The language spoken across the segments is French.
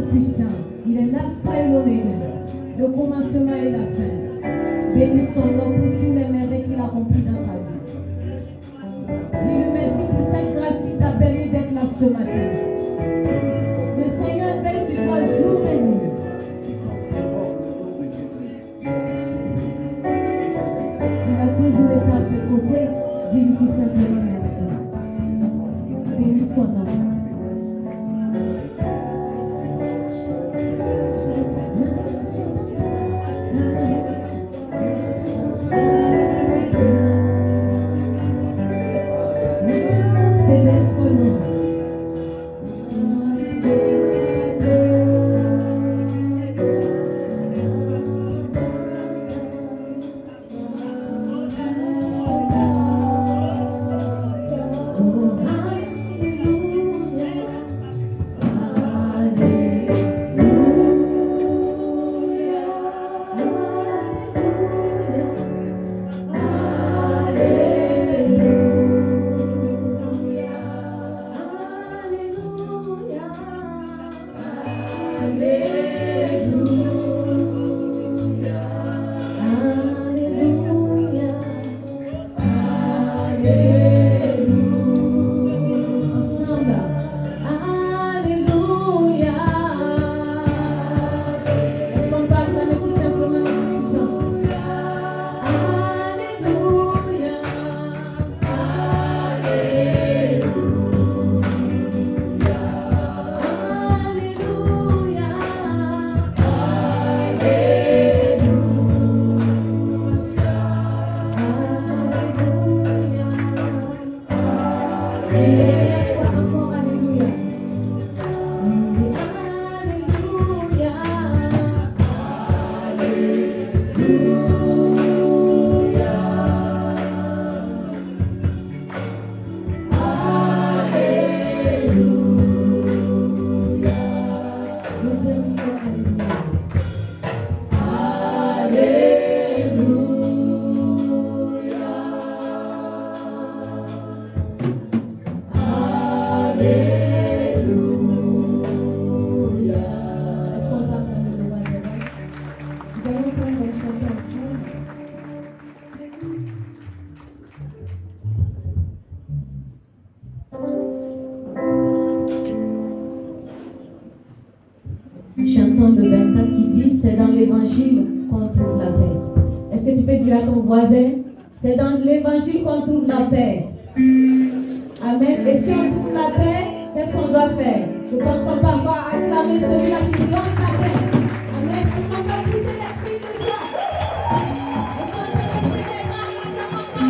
Tout-Puissant. Il est l'alpha et l'oméga, le commencement et la fin. Bénis son nom pour tous les merveilles qu'il a accomplis dans ta vie. Dis-lui merci pour cette grâce qui t'a permis d'être là ce matin. Le Seigneur veille sur toi jour et nuit. Il a toujours été à tes côtés. Dis-lui tout simplement merci. Bénis son nom. Chantons le 24 qui dit, c'est dans l'évangile qu'on trouve la paix. Est-ce que tu peux dire à ton voisin, c'est dans l'évangile qu'on trouve la paix. Amen. Et si on trouve la paix, qu'est-ce qu'on doit faire? Je pense qu'on va pas acclamer celui-là qui donne sa paix. Amen. Est-ce qu'on peut pousser les cris de joie? Est-ce qu'on peut pousser les mains et acclamer?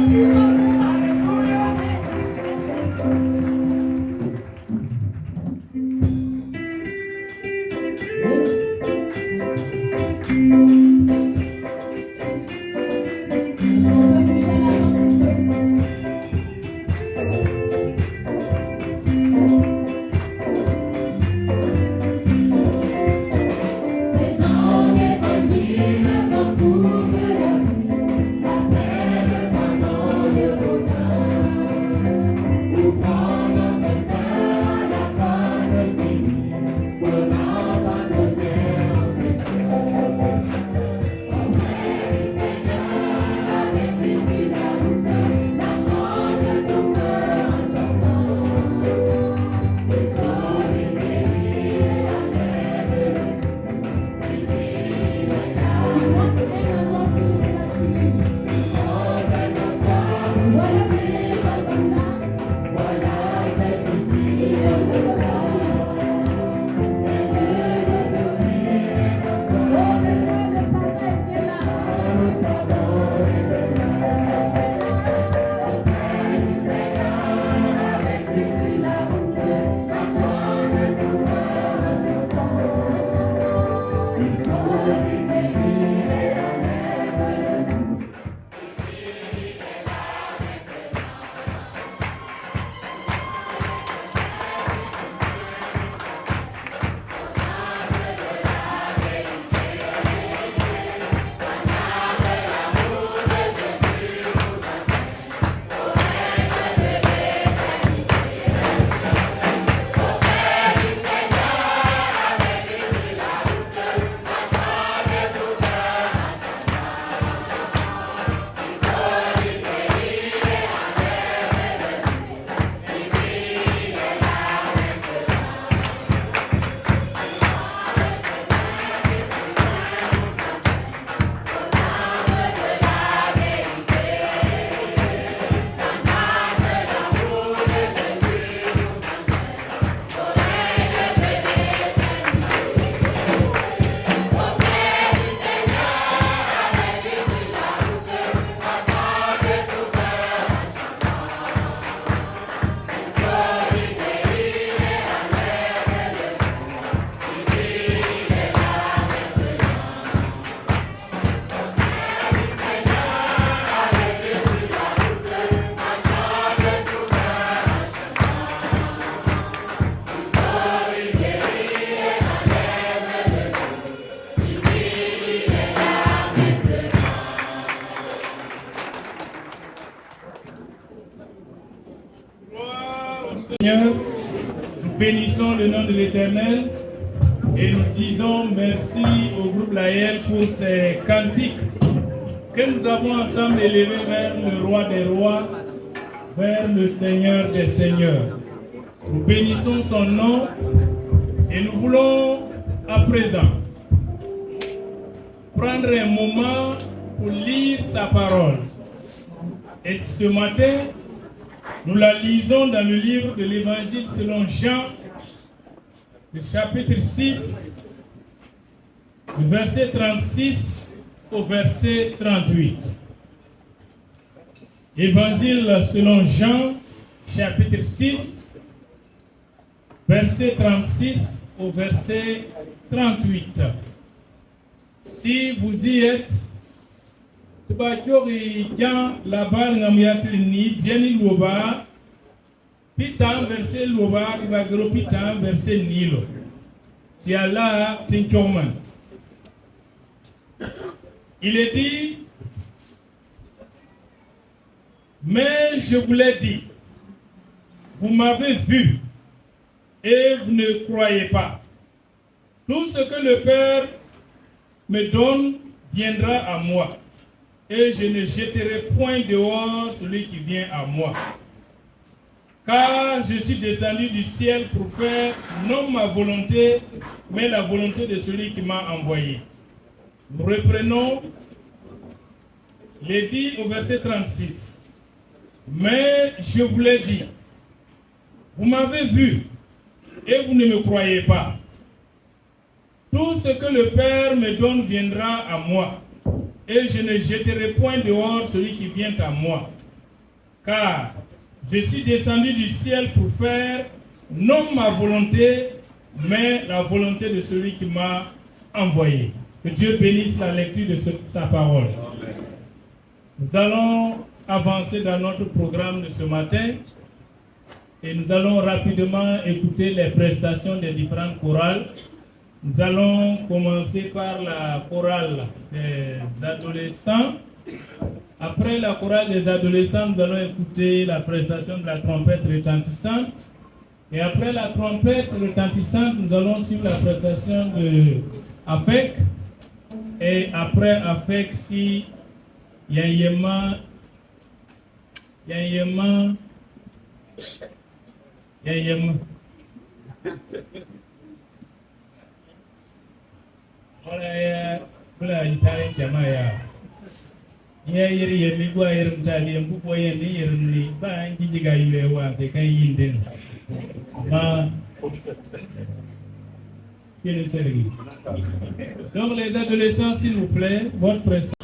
L'évangile qu'on trouve la paix, le pardon, Seigneur, nous bénissons le nom de l'Éternel et nous disons merci au groupe Laël pour ces cantiques que nous avons ensemble élevés vers le roi des rois, vers le Seigneur des seigneurs. Nous bénissons son nom et nous voulons à présent prendre un moment pour lire sa parole. Et ce matin, nous la lisons dans le livre de l'Évangile selon Jean, le chapitre 6, le verset 36 au verset 38. Évangile selon Jean, chapitre 6, verset 36 au verset 38. Si vous y êtes, Tubachori Jean Labar Namiatri Ni Jenny Loba, Pitan verset Loba, Kibagro Pitan verset Nilo. Tiala Tinchoman. Il est dit, mais je vous l'ai dit, vous m'avez vu et vous ne croyez pas. Tout ce que le Père me donne viendra à moi, et je ne jeterai point dehors celui qui vient à moi. Car je suis descendu du ciel pour faire non ma volonté, mais la volonté de celui qui m'a envoyé. Nous reprenons les dit au verset 36. Mais je vous l'ai dit, vous m'avez vu et vous ne me croyez pas. Tout ce que le Père me donne viendra à moi, et je ne jeterai point dehors celui qui vient à moi. Car je suis descendu du ciel pour faire non ma volonté, mais la volonté de celui qui m'a envoyé. Que Dieu bénisse la lecture de sa parole. Nous allons avancer dans notre programme de ce matin et nous allons rapidement écouter les prestations des différentes chorales. Nous allons commencer par la chorale des adolescents. Après la chorale des adolescents, nous allons écouter la prestation de la trompette retentissante. Et après la trompette retentissante, nous allons suivre la prestation de AFEC. Et après AFEC, si Yayema, Bula itare jamaya ya yeri yemi gwa yerim tali mbu ko yemi yerim ni ba ngi jiga yule wa te kan yinden ma donc les adolescents s'il vous plaît votre présence.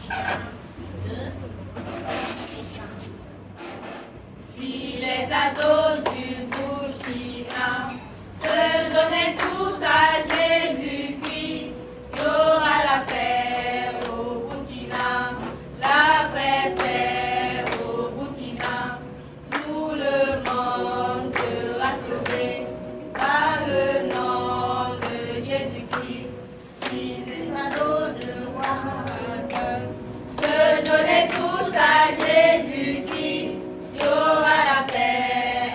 Si les ados du Burkina se donnaient tous à Jésus-Christ, il y aura la paix au Burkina, la vraie paix au Burkina. Tout le monde sera sauvé par le nom de Jésus-Christ. Si les ados de Ouattara se donnaient tous à Jésus-Christ, il y aura la paix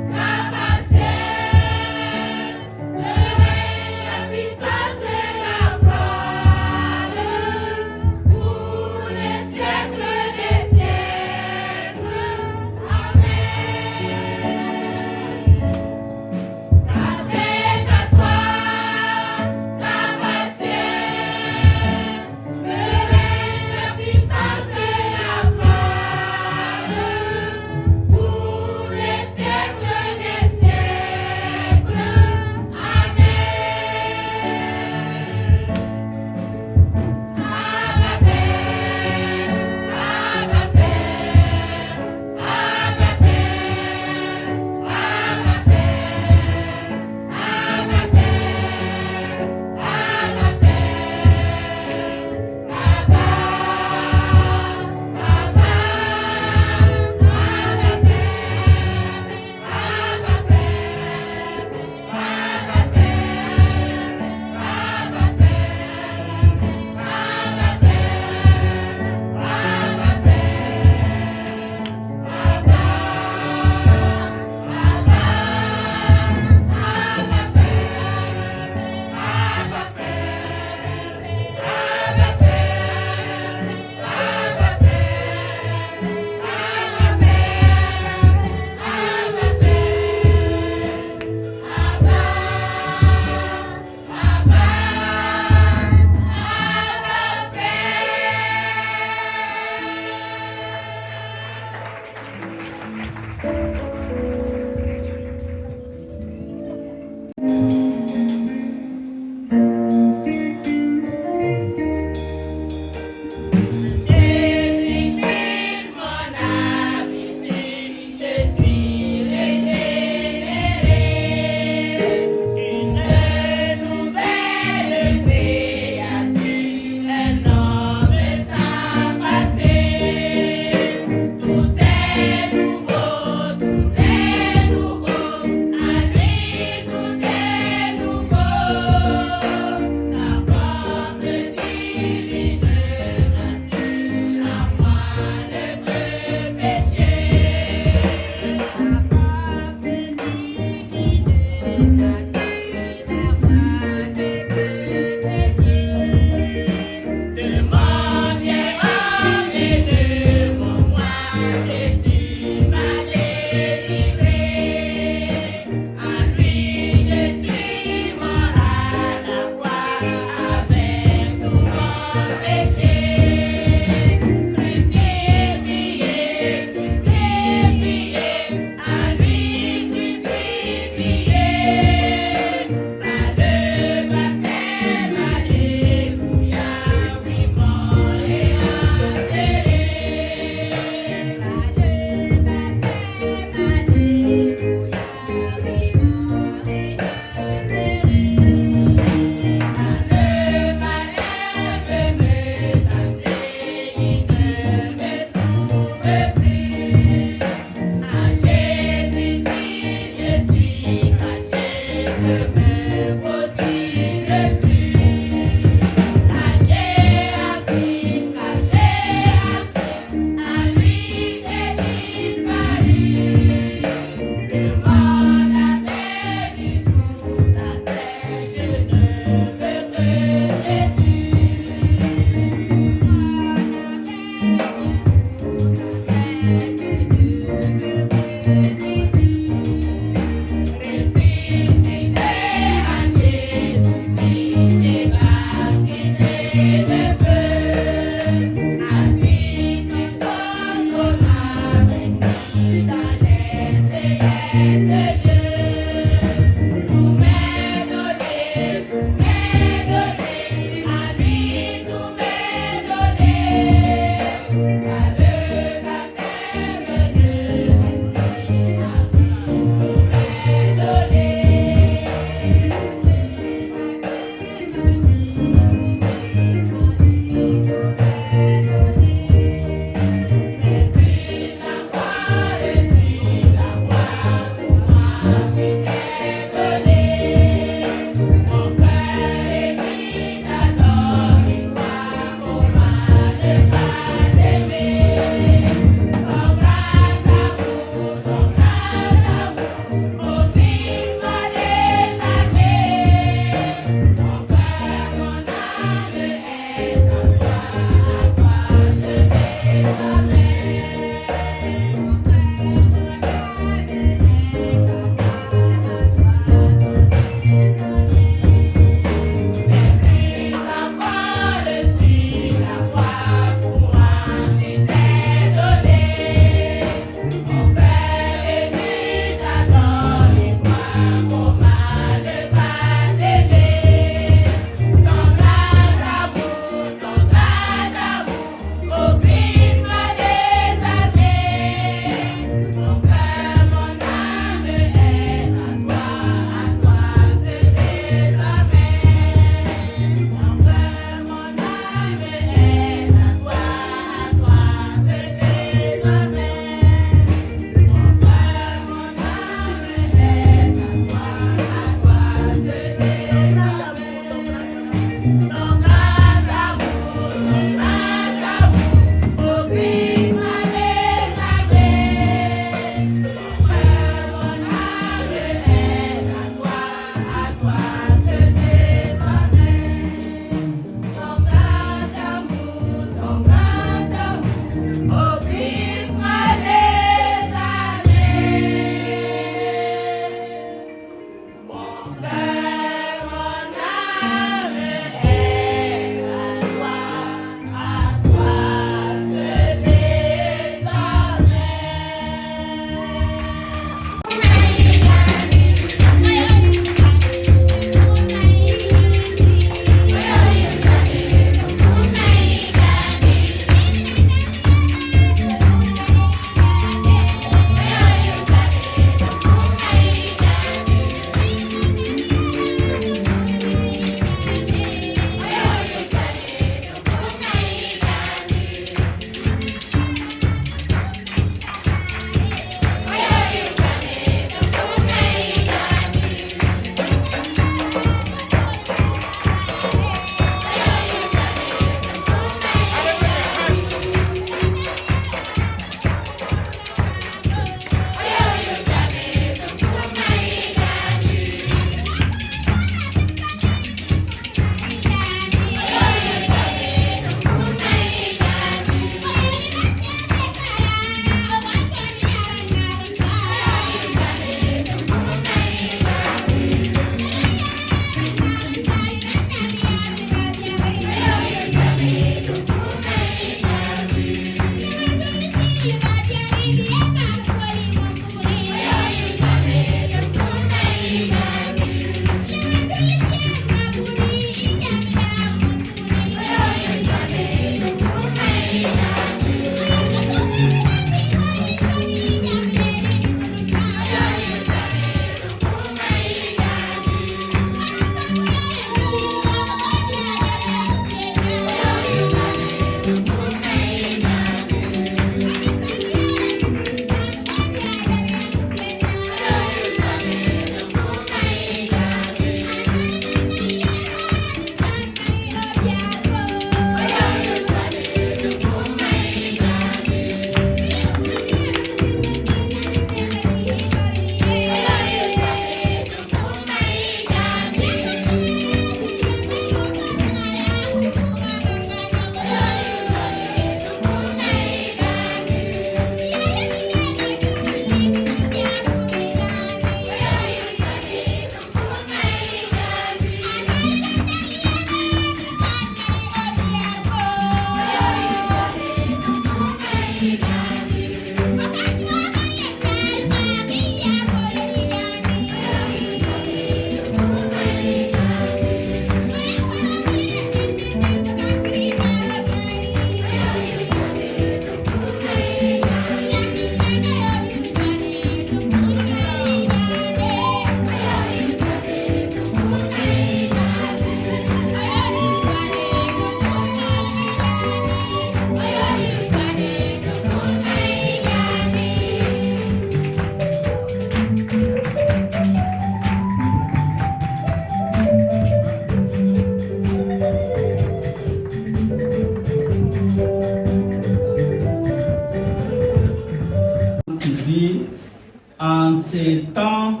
ces temps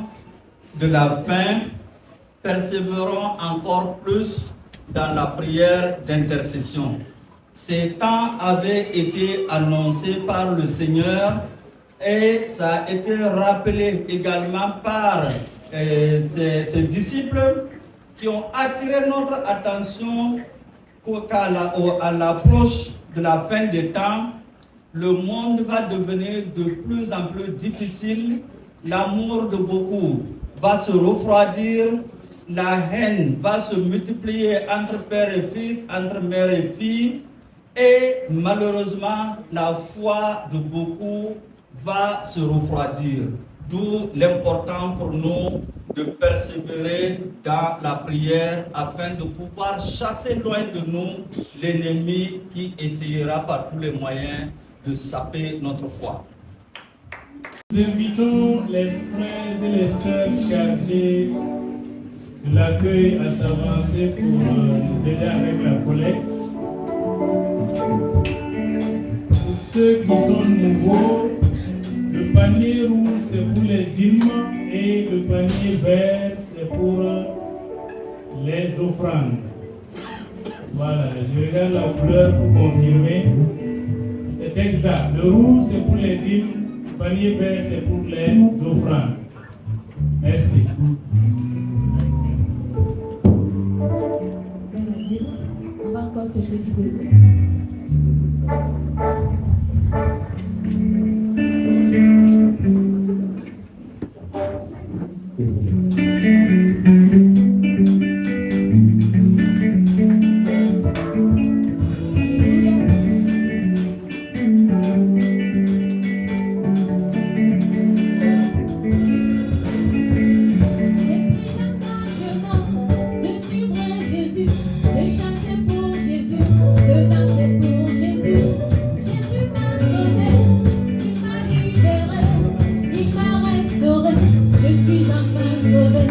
de la fin, persévérons encore plus dans la prière d'intercession. Ces temps avaient été annoncés par le Seigneur et ça a été rappelé également par ses disciples qui ont attiré notre attention qu'à l'approche de la fin des temps, le monde va devenir de plus en plus difficile, l'amour de beaucoup va se refroidir, la haine va se multiplier entre père et fils, entre mère et fille, et malheureusement, la foi de beaucoup va se refroidir. D'où l'important pour nous de persévérer dans la prière afin de pouvoir chasser loin de nous l'ennemi qui essayera par tous les moyens de saper notre foi. Nous invitons les frères et les sœurs chargés de l'accueil à s'avancer pour nous aider avec la collecte. Pour ceux qui sont nouveaux, le panier rouge c'est pour les dîmes et le panier vert c'est pour les offrandes. Voilà, je regarde la couleur pour confirmer. C'est exact. Le rouge c'est pour les dîmes, le panier vert c'est pour les offrandes. Merci. On va encore se dédicacer. Je suis enfin sauvé.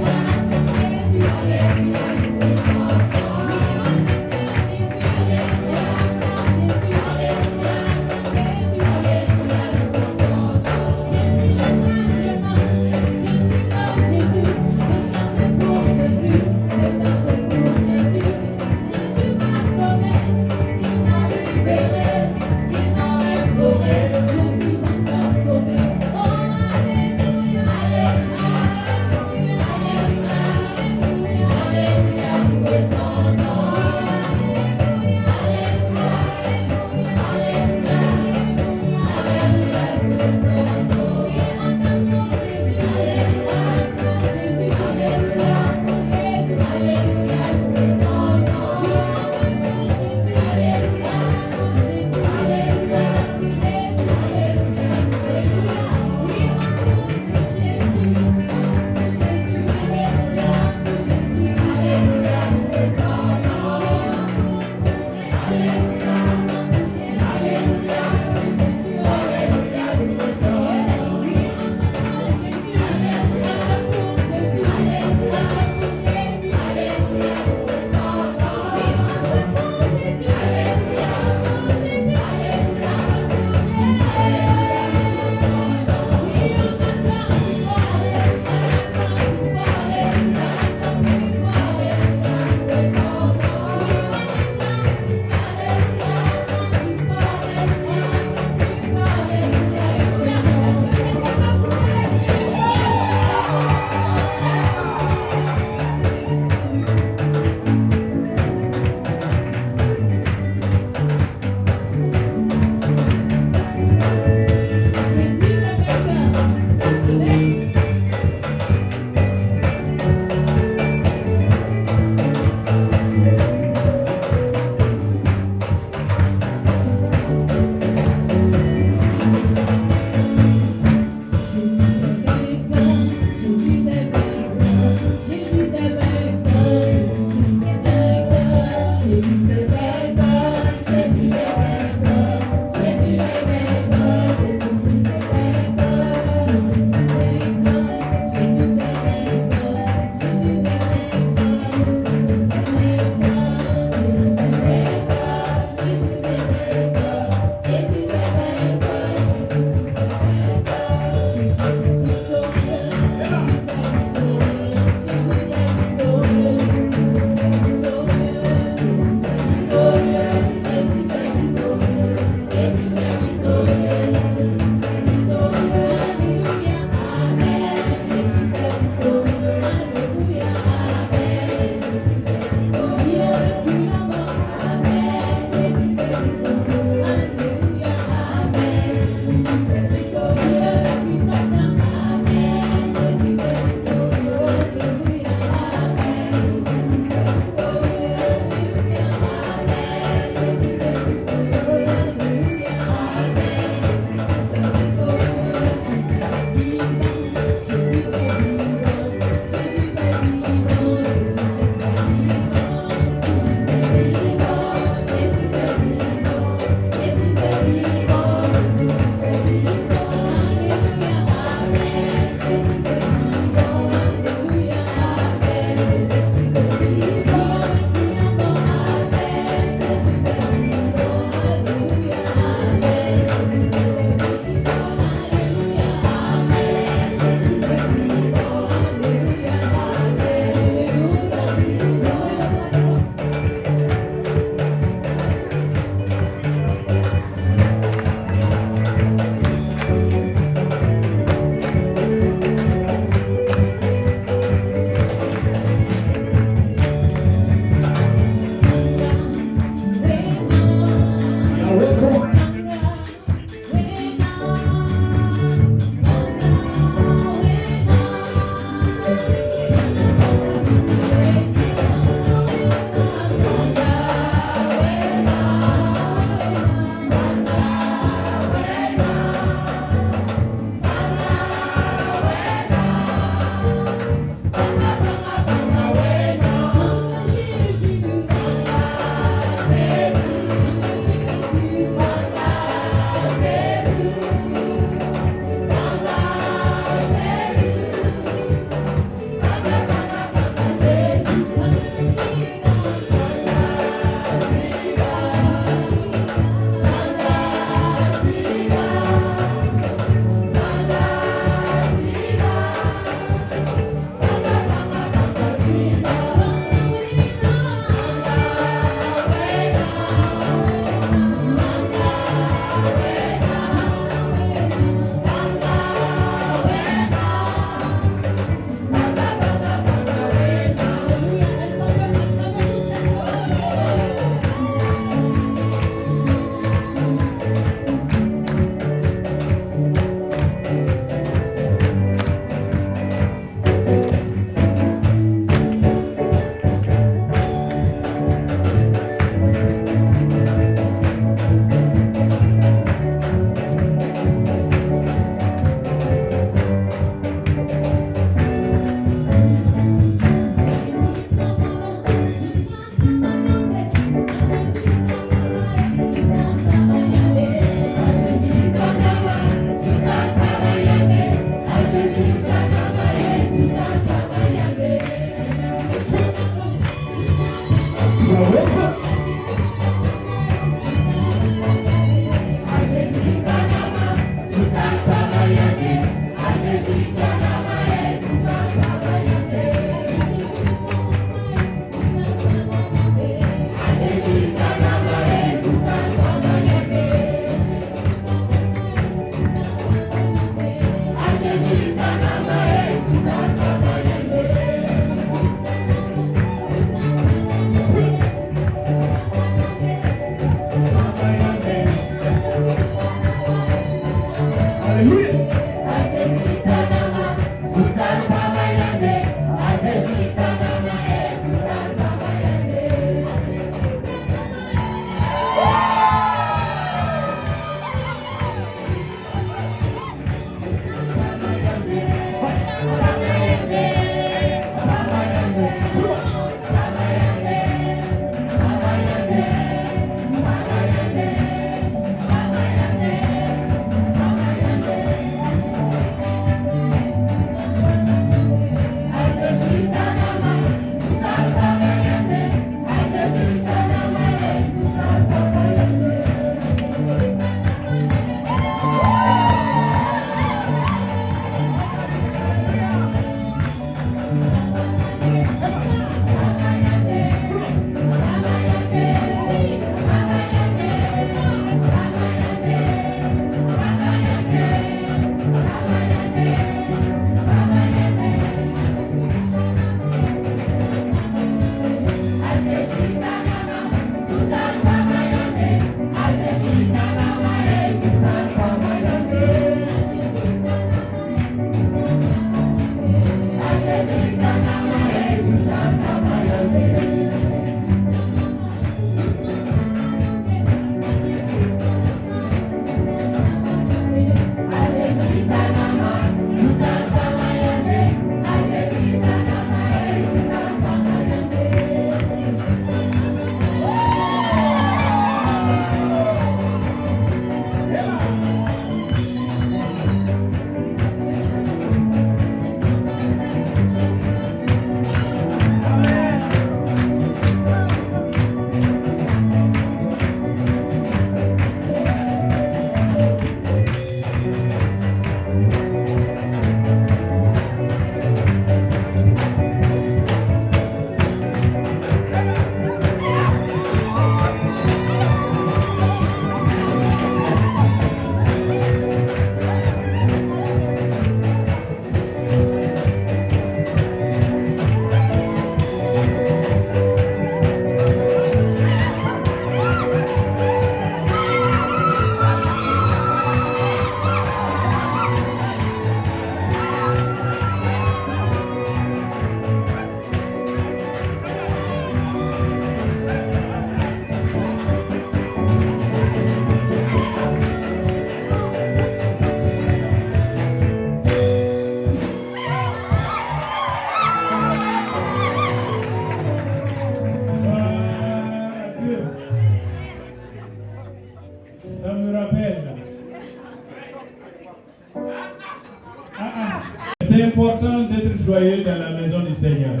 C'est important d'être joyeux dans la maison du Seigneur.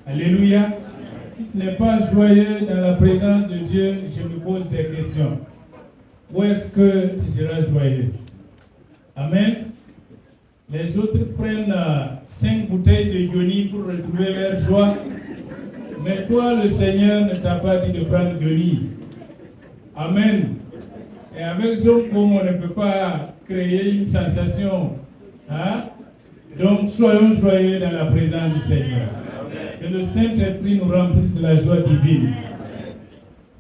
Alléluia. Si tu n'es pas joyeux dans la présence de Dieu, je me pose des questions. Où est-ce que tu seras joyeux? Amen. Les autres prennent 5 bouteilles de Yoni pour retrouver leur joie. Mais toi, le Seigneur ne t'a pas dit de prendre Yoni. Amen. Et avec Zoom, on ne peut pas créer une sensation. Hein? Donc, soyons joyeux dans la présence du Seigneur. Que le Saint-Esprit nous remplisse de la joie divine.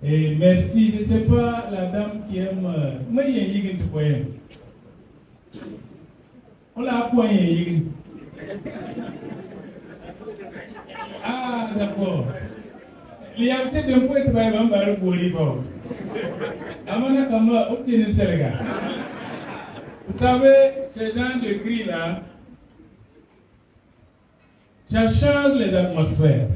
Et merci. Je ne sais pas la dame qui aime. Moi, il y a une qui poème. On l'a poigné. Ah, d'accord. Il y a peut-être un peu de travail dans le Bolivar. Amana Kama, obtient le Sénégal. Vous savez, ces gens de cris-là, ça change les atmosphères.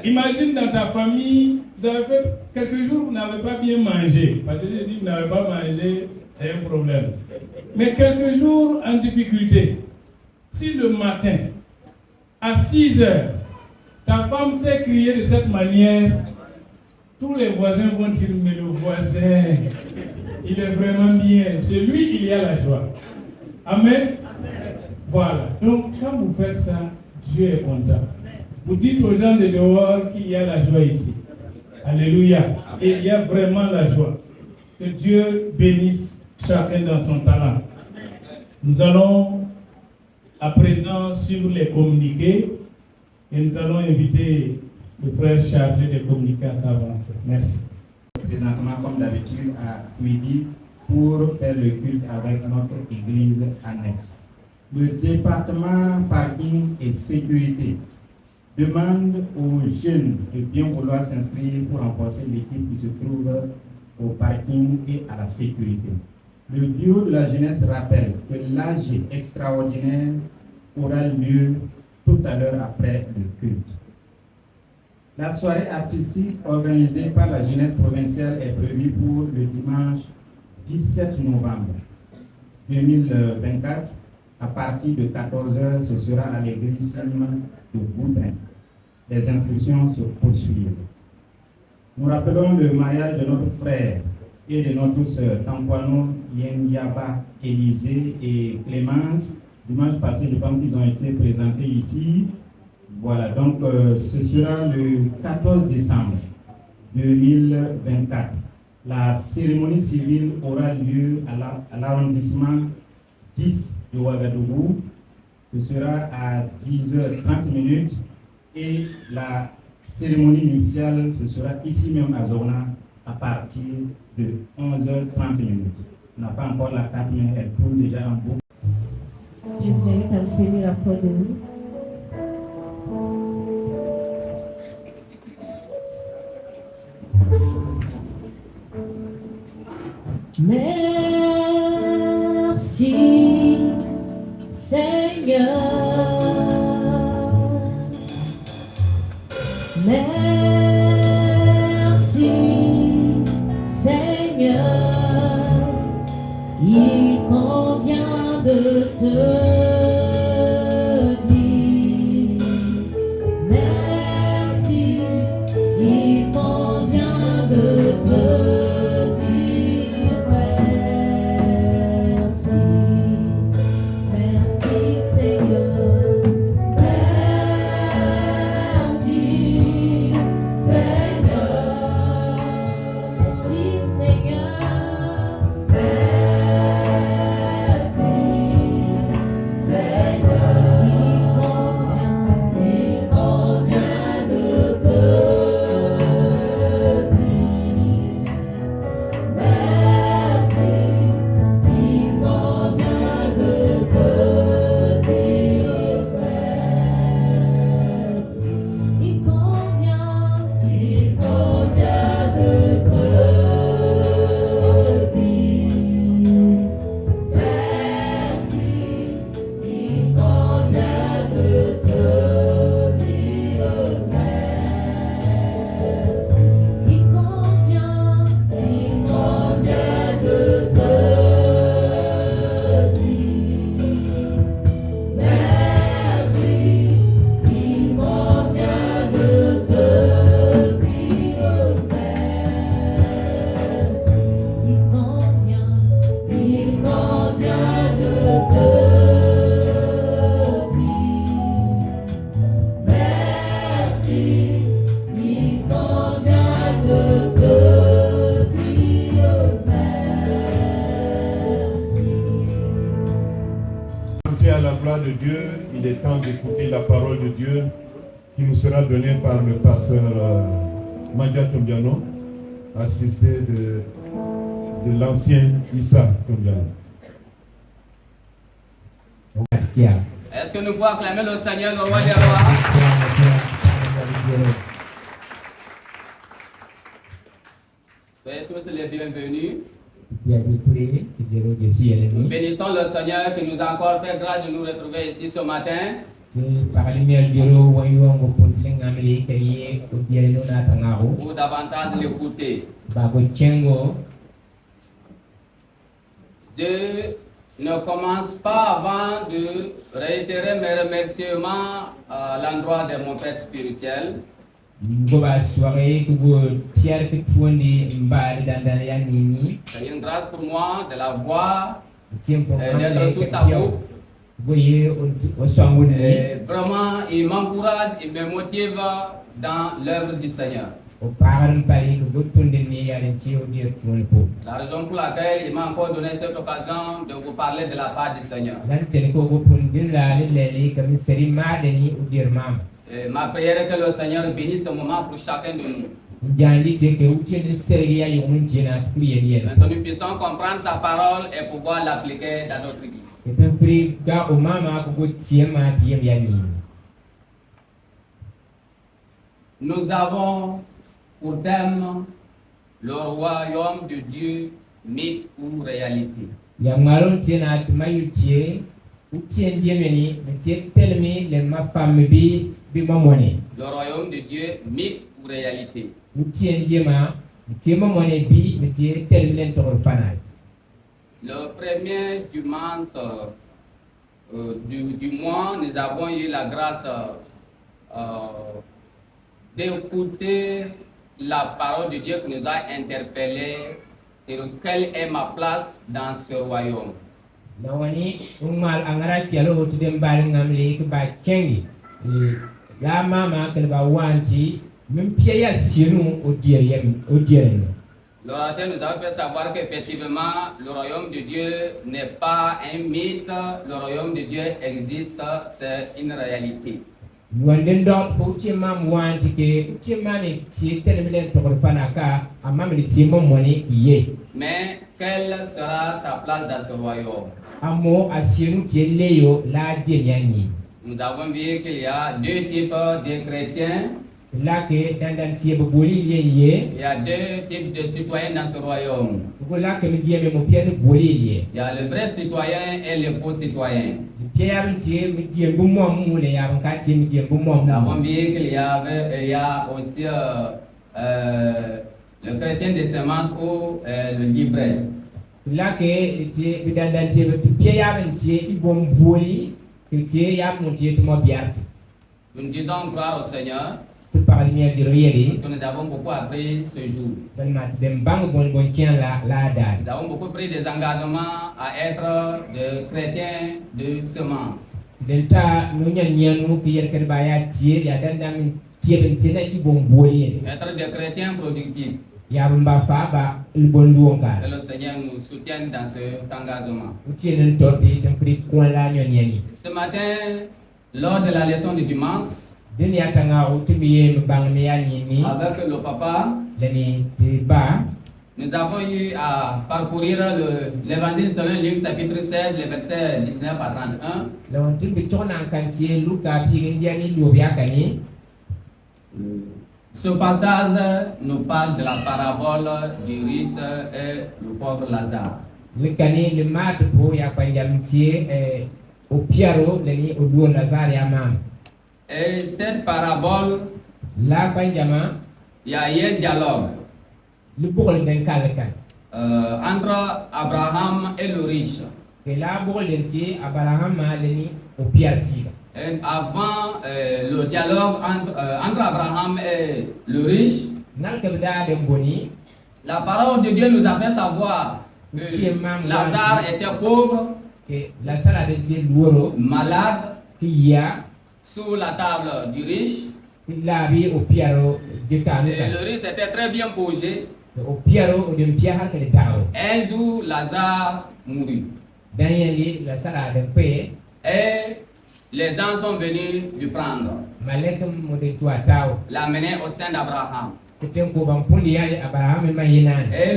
Imagine dans ta famille, vous avez fait quelques jours, vous n'avez pas bien mangé. Parce que je dis que vous n'avez pas mangé, c'est un problème. Mais quelques jours en difficulté. Si le matin, à 6 heures, ta femme sait crier de cette manière, tous les voisins vont dire, mais le voisin, Il est vraiment bien. Chez lui, il y a la joie. Amen. Voilà. Donc, quand vous faites ça, Dieu est content. Vous dites aux gens de dehors qu'il y a la joie ici. Alléluia. Et il y a vraiment la joie. Que Dieu bénisse chacun dans son talent. Nous allons à présent suivre les communiqués et nous allons inviter le frère chargé des communiqués à s'avancer. Merci. Présentement, comme d'habitude, à midi pour faire le culte avec notre église annexe. Le département parking et sécurité demande aux jeunes de bien vouloir s'inscrire pour renforcer l'équipe qui se trouve au parking et à la sécurité. Le bureau de la jeunesse rappelle que l'AG extraordinaire aura lieu tout à l'heure après le culte. La soirée artistique organisée par la jeunesse provinciale est prévue pour le dimanche 17 novembre 2024 à partir de 14h. Ce sera à l'église Saint-Marc de Boudin. Les inscriptions se poursuivent. Nous rappelons le mariage de notre frère et de notre sœur Tampoano Yenyaba Élisée et Clémence. Dimanche passé, je pense qu'ils ont été présentés ici. Voilà, donc ce sera le 14 décembre 2024. La cérémonie civile aura lieu à l'arrondissement 10 de Ouagadougou. Ce sera à 10h30 et la cérémonie nuptiale, ce sera ici même à Zorna à partir de 11h30. On n'a pas encore la carte, mais elle tourne déjà en boucle. Je vous invite à vous tenir près de nous. Merci, Seigneur. Merci, Seigneur. Il convient de te dire merci. Il convient de te dire merci. Merci, Seigneur. Merci, Seigneur. Merci, Seigneur. Merci, Seigneur. Il convient de te dire merci. Il convient de te dire merci. Il convient de te dire merci. Il convient de te dire merci. Il convient de te dire merci. Il convient de te dire merci. Il convient de te dire merci. Il convient de te dire merci. Entrer à la gloire de Dieu, il est temps d'écouter la parole de Dieu qui nous sera donnée par le pasteur Mandia Tombiano, assisté de l'ancien Issa Tombiano. Est-ce que nous pouvons acclamer le Seigneur, le roi des rois? Soyez tous les bienvenus. Nous bénissons le Seigneur qui nous a encore fait grâce de nous retrouver ici ce matin. Pour davantage l'écouter. Je ne commence pas avant de réitérer mes remerciements à l'endroit de mon Père spirituel C'est une grâce pour moi de la voir, d'être sous sa coupe. Et vraiment, il m'encourage, il me motive dans l'œuvre du Seigneur. La raison pour laquelle il m'a encore donné cette occasion de vous parler de la part du Seigneur. Et ma prière est que le Seigneur bénisse ce moment pour chacun de nous. Que nous puissions comprendre sa parole et pouvoir l'appliquer dans notre vie. Nous avons pour thème le royaume de Dieu, mythe ou réalité. Le royaume de Dieu, mythe ou réalité. Le premier dimanche du mois, nous avons eu la grâce d'écouter la parole de Dieu qui nous a interpellés sur quelle est ma place dans ce royaume. L'orateur nous a fait savoir qu'effectivement, le royaume de Dieu n'est pas un mythe, le royaume de Dieu existe, c'est une réalité. Mais quelle sera ta place dans ce royaume? Nous avons vu qu'il y a deux types de chrétiens. Il y a deux types de citoyens dans ce royaume. Il y a le vrai citoyen et le faux citoyen. Nous avons vu qu'il y a aussi le chrétien de semence ou le libraire. Nous disons gloire au Seigneur. Parce que nous avons beaucoup appris ce jour. Nous avons beaucoup pris des engagements à être des chrétiens de semence. Être des chrétiens productifs. Que le Seigneur nous soutienne dans cet engagement. Ce matin, lors de la leçon du dimanche, avec le papa, nous avons eu à parcourir l'évangile selon Luc chapitre 16, les versets 19 à 31. Ce passage nous parle de la parabole du riche et le pauvre Lazare. Et cette parabole, il y a un dialogue entre Abraham et le riche. Et avant le dialogue entre Abraham et le riche, la parole de Dieu nous a fait savoir que Lazare était pauvre, malade, sous la table du riche. Et le riche était très bien posé. Un jour, Lazare mourut. Et les gens sont venus lui prendre, l'amener au sein d'Abraham. Et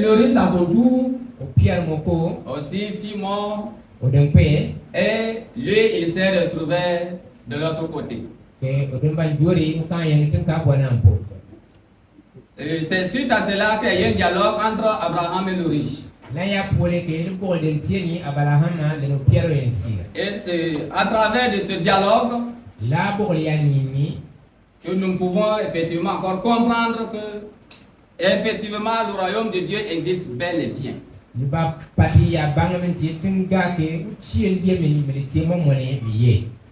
le riche à son tour aussi fit mort. Et lui, il s'est retrouvé de l'autre côté. C'est suite à cela qu'il y a un dialogue entre Abraham et le riche. Et c'est à travers de ce dialogue que nous pouvons effectivement encore comprendre que effectivement le royaume de Dieu existe bel et bien.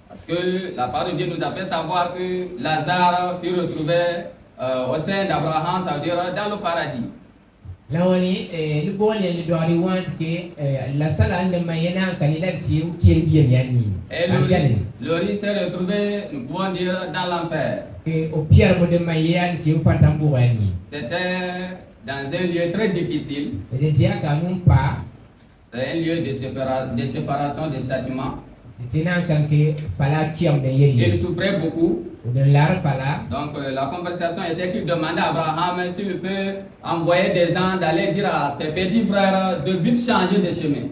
Parce que la parole de Dieu nous a fait savoir que Lazare fut retrouvé au sein d'Abraham, ça veut dire dans le paradis. Lawani ni bolé ni doari want ke la sala ande mayena kanila ti utien bien yani. Et le riz s'est retrouvé, nous pouvons dire, dans l'enfer. Ke au pierre mo de mayen ti ufatambu yani. C'était dans un lieu très difficile. C'était dia kanum pa Un lieu de séparation, de châtiment. tina kanke fala kiam de yeri. Il souffrait beaucoup. De lar fala. Donc la conversation était qu'il demandait à Abraham s'il peut envoyer des gens d'aller dire à ses petits frères de vite changer de chemin.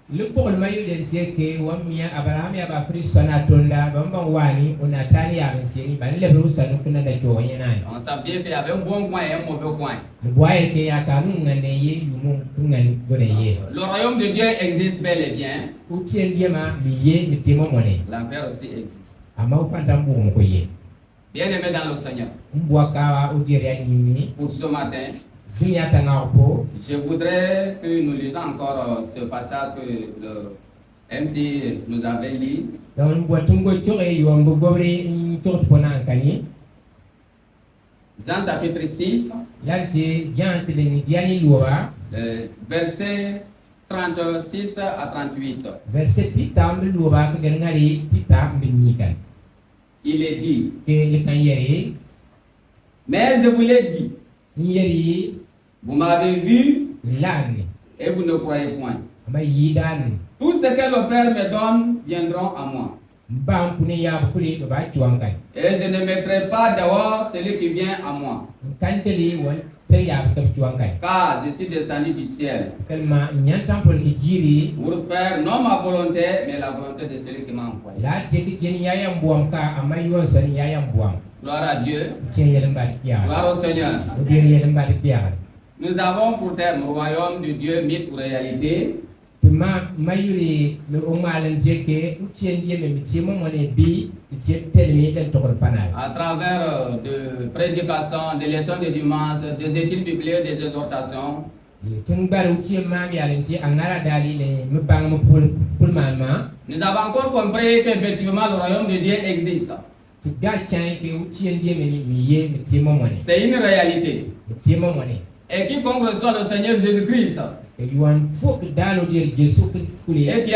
Le pour le maillot de dire que Wamia Abraham ya ba pris sonatonda bamba wani onatali ya msini ba le brusa nukuna da joye nani. On savait qu'il y avait un bon coin et un mauvais coin. Le boye ke ya kanu ngane ye yumu ngani gode ye. Le royaume de Dieu existe bel et bien. Utien diema miye mitimo mone. L'enfer aussi existe. Ama ufantambu mko ye. Bien aimé dans le Seigneur. Mbwaka udire nini. Pour ce matin, je voudrais que nous lisions encore ce passage que le MC nous avait lu. Jean chapitre 6, verset 36 à 38. Il est dit, mais je vous l'ai dit, vous m'avez vu et vous ne croyez point. Tout ce que le Père me donne viendront à moi. Et je ne mettrai pas dehors celui qui vient à moi. Car je suis descendu du ciel pour faire non ma volonté, mais la volonté de celui qui m'a envoyé. Gloire à Dieu. Gloire au Seigneur. Nous avons pour terme le royaume de Dieu, mythe ou réalité. À travers de prédications, des leçons de dimanche, des études bibliques, des exhortations. Nous avons encore compris qu'effectivement le royaume de Dieu existe. C'est une réalité. Et quiconque reçoit le Seigneur Jésus-Christ et qui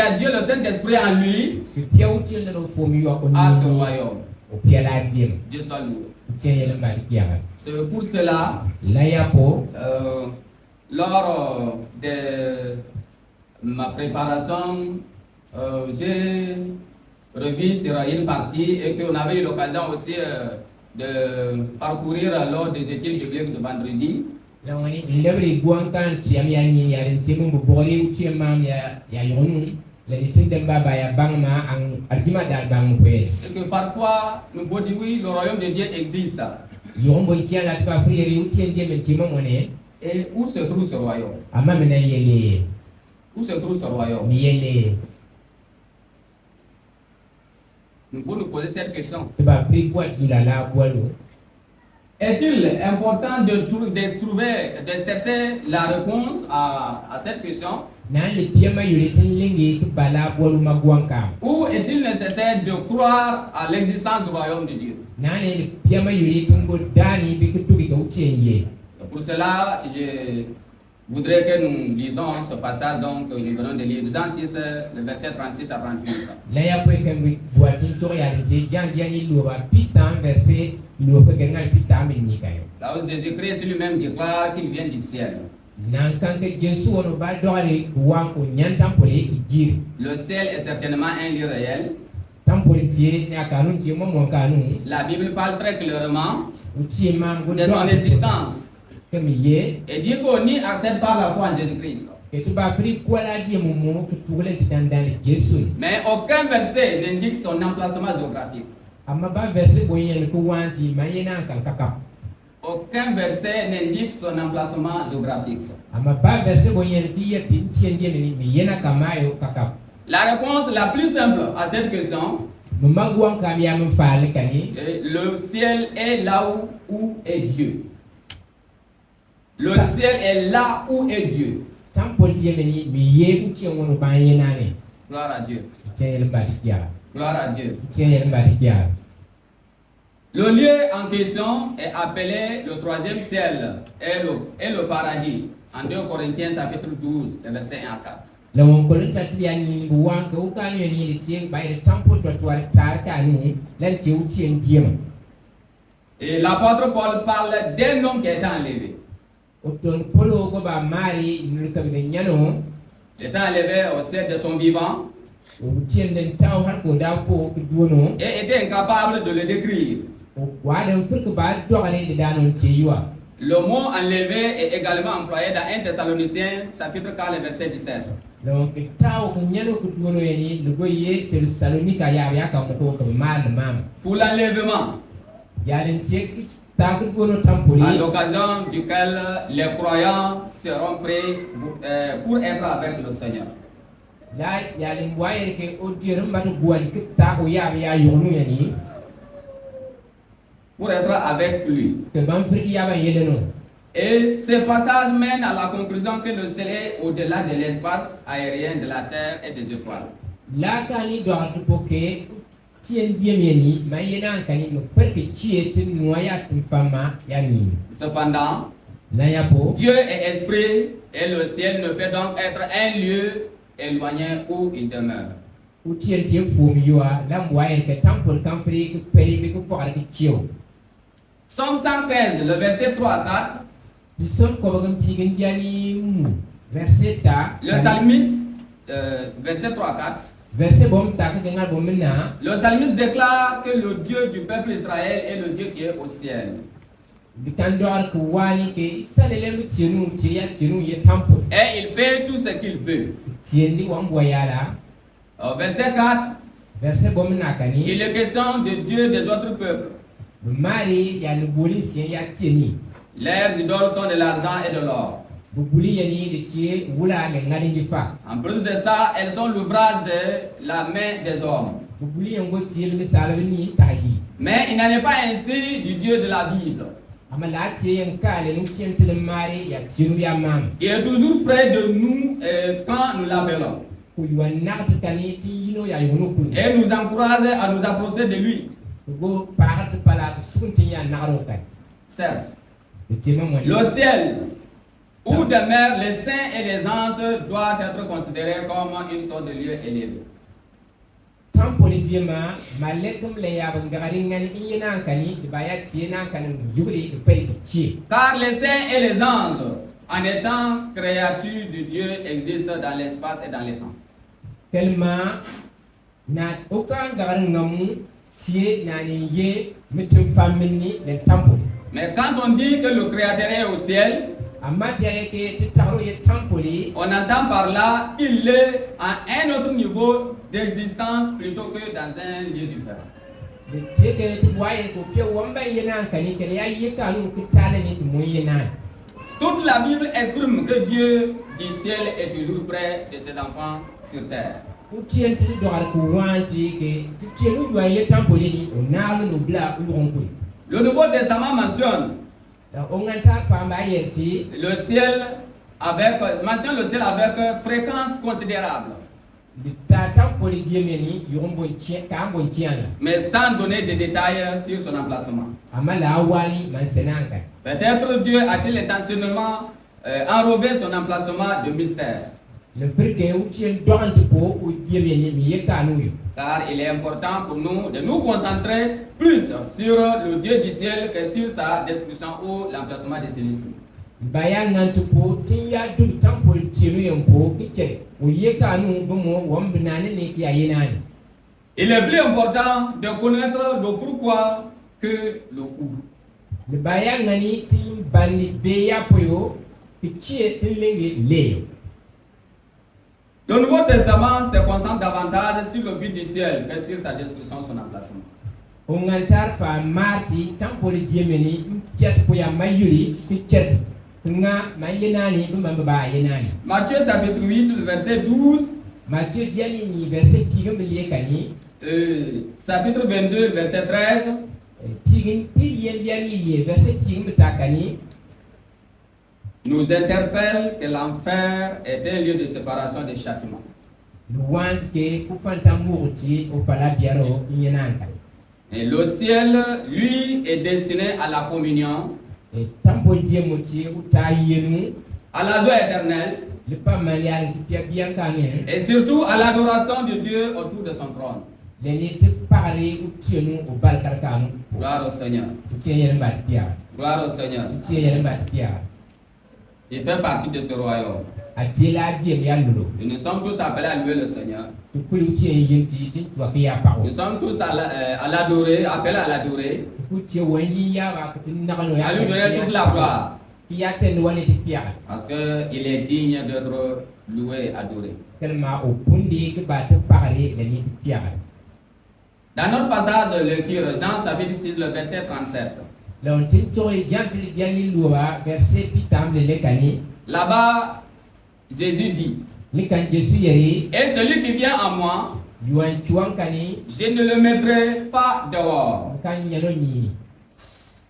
a Dieu le Saint-Esprit en lui a ce royaume. Dieu soit loué. C'est pour cela, lors de ma préparation, j'ai revu sur une partie et qu'on avait eu l'occasion aussi de parcourir lors des études bibliques de vendredi. Parce que parfois, nous pouvons dire oui, le royaume de Dieu existe. Et où se trouve ce royaume? Où se trouve ce royaume? Nous pouvons nous poser cette question. Est-il important de chercher la réponse à cette question? Ou est-il nécessaire de croire à l'existence du royaume de Dieu? Pour cela, je voudrais que nous lisons ce passage, donc nous venons de lire Jean 6, le verset 36 à 38. Là où Jésus-Christ lui-même déclare qu'il vient du ciel. Le ciel est certainement un lieu réel. La Bible parle très clairement de son existence. Et dit qu'on y accède par la foi en Jésus-Christ. Mais aucun verset n'indique son emplacement géographique. Aucun verset n'indique son emplacement géographique. La réponse la plus simple à cette question, le ciel est là où est Dieu. Le ciel est là où est Dieu. Gloire à Dieu. Gloire à Dieu. Le lieu en question est appelé le troisième ciel et le paradis. En 2 Corinthiens chapitre 12, le verset 1 à 4. la won ko ta tiya ni wan ko ka ni ni ti ba ile tampo to to tar ka ni lan ti u ti en. Et l'apôtre Paul parle d'un homme qui est enlevé. Oton polo go ba mari ni ka be nyano Il est enlevé au ciel de son vivant. o ti en den taw har ko da fo ko duono Et était incapable de le décrire. o wa den fur ko ba do ale de danon ti yuwa. Le mot enlevé est également employé dans 1 Thessaloniciens chapitre 4 verset 17. Donc taw ko nyano ko duono yani le go ye te salonika ya ka ko ko mal mam. Pour l'enlèvement, Ya den ti ta ko duono tampoli à l'occasion duquel les croyants seront prêts pour être avec le Seigneur. la ya den waye ke o dirum ba to buan ki ta ko ya yonu yani Pour être avec lui. que ban fir ya ba yeleno. Et ce passage mène à la conclusion que le ciel est au-delà de l'espace aérien de la terre et des étoiles. La kani do atu poke tien diemeni mayena kani no perke chiete noya fama yani. Cependant, La yapo Dieu est esprit et le ciel ne peut donc être un lieu éloigné où il demeure. u tien tien fum yoa lam waye ke tampol kan fri ke peri ke fo ki chio. Somme 115, le verset 3 à 4. Bison ko bagam pigin diani mu verset ta Le psalmiste, verset 3 à 4. verset bom ta ke ngal bom na Le psalmiste déclare que le Dieu du peuple Israël est le Dieu qui est au ciel. bikan do ar ko wani ke salele mu tienu tienu ye tampol Et il fait tout ce qu'il veut. tiendi wam boyala. Au verset 4, Verset bom na kani il est question de Dieu des autres peuples. mari ya le bolisien ya tieni. Leurs idoles sont de l'argent et de l'or. Bubuli yani de tie wula me ngani di fa. En plus de ça, elles sont l'ouvrage de la main des hommes. Bubuli yango tie le salve ni tayi. Mais il n'en est pas ainsi du Dieu de la Bible. Amala tie yanka le nu tiente le mari ya tienu ya mam. Il est toujours près de nous quand nous l'appelons. Ku yuana kani ti yino ya yono ku. Et nous encourage à nous approcher de lui. Go parat pala sunti ya naro kai. Certes, Le le ciel où demeurent les saints et les anges doit être considéré comme une sorte de lieu élevé. Tampoli diema malekum le ya bangari ngani ina kani de baya tiena kani yuri de pay ki. Car les saints et les anges, en étant créatures de Dieu, existent dans l'espace et dans les temps. Tellement na aucun garan ngamu tie na ni ye mitum famini le tampoli. Mais quand on dit que le Créateur est au ciel, on entend par là qu'il est à un autre niveau d'existence plutôt que dans un lieu différent. Toute la Bible exprime que Dieu du ciel est toujours près de ses enfants sur terre. Le Nouveau Testament mentionne le ciel mentionne le ciel avec fréquence considérable. Mais sans donner de détails sur son emplacement. Peut-être Dieu a-t-il intentionnellement enrobé son emplacement de mystère. Car il est important pour nous de nous concentrer plus sur le Dieu du ciel que sur sa description ou l'emplacement de celui-ci. Il est plus important de connaître le pourquoi que le où. Le Nouveau Testament se concentre davantage sur le but du ciel que sur sa description, son emplacement. Matthieu chapitre 8, le verset 12. Chapitre 22, verset 13. Nous interpelle que l'enfer est un lieu de séparation et de châtiment. Et le ciel, lui, est destiné à la communion, et tampo die moti uta yenu à la joie éternelle le pas malial qui bien kané et surtout à l'adoration de Dieu autour de son trône. les ni te parler utienu au balkar kanu Gloire au Seigneur. utienu mbat pia Gloire au Seigneur. utienu mbat pia Il fait partie de ce royaume. adila die yalulo Et nous sommes tous appelés à louer le Seigneur. tu kuli utienu yenti tin tu akia pa Nous sommes tous à l'adorer, appelés à l'adorer, kuti wani ya ba tin nakano à lui donner toute la gloire. ya ten wani ti pia Parce qu'il est digne d'être loué et adoré. tellement au pundi que ba te parler les ni pia Dans notre passage de lecture, Jean chapitre 6, le verset 37. donc tin toy yanti yani luwa verset pitam le kani Là-bas, Jésus dit, ni kan Jésus yeri et celui qui vient en moi, yuan chuan kani je ne le mettrai pas dehors. kan yano ni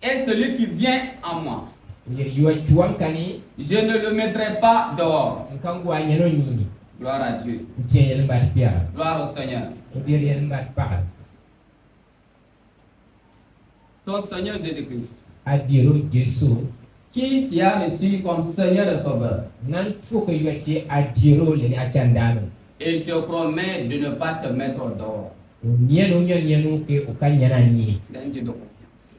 Et celui qui vient en moi, yuan chuan kani je ne le mettrai pas dehors. kan gwa yano ni Gloire à Dieu. tien yel mbat pia Gloire au Seigneur. o dir yel mbat pa Ton Seigneur Jésus-Christ, adiro Jésus qui t'y a reçu comme Seigneur et Sauveur, nan foko yuati adiro le achandano et te promet de ne pas te mettre dehors. nienu ke o kan yana ni C'est un Dieu de confiance.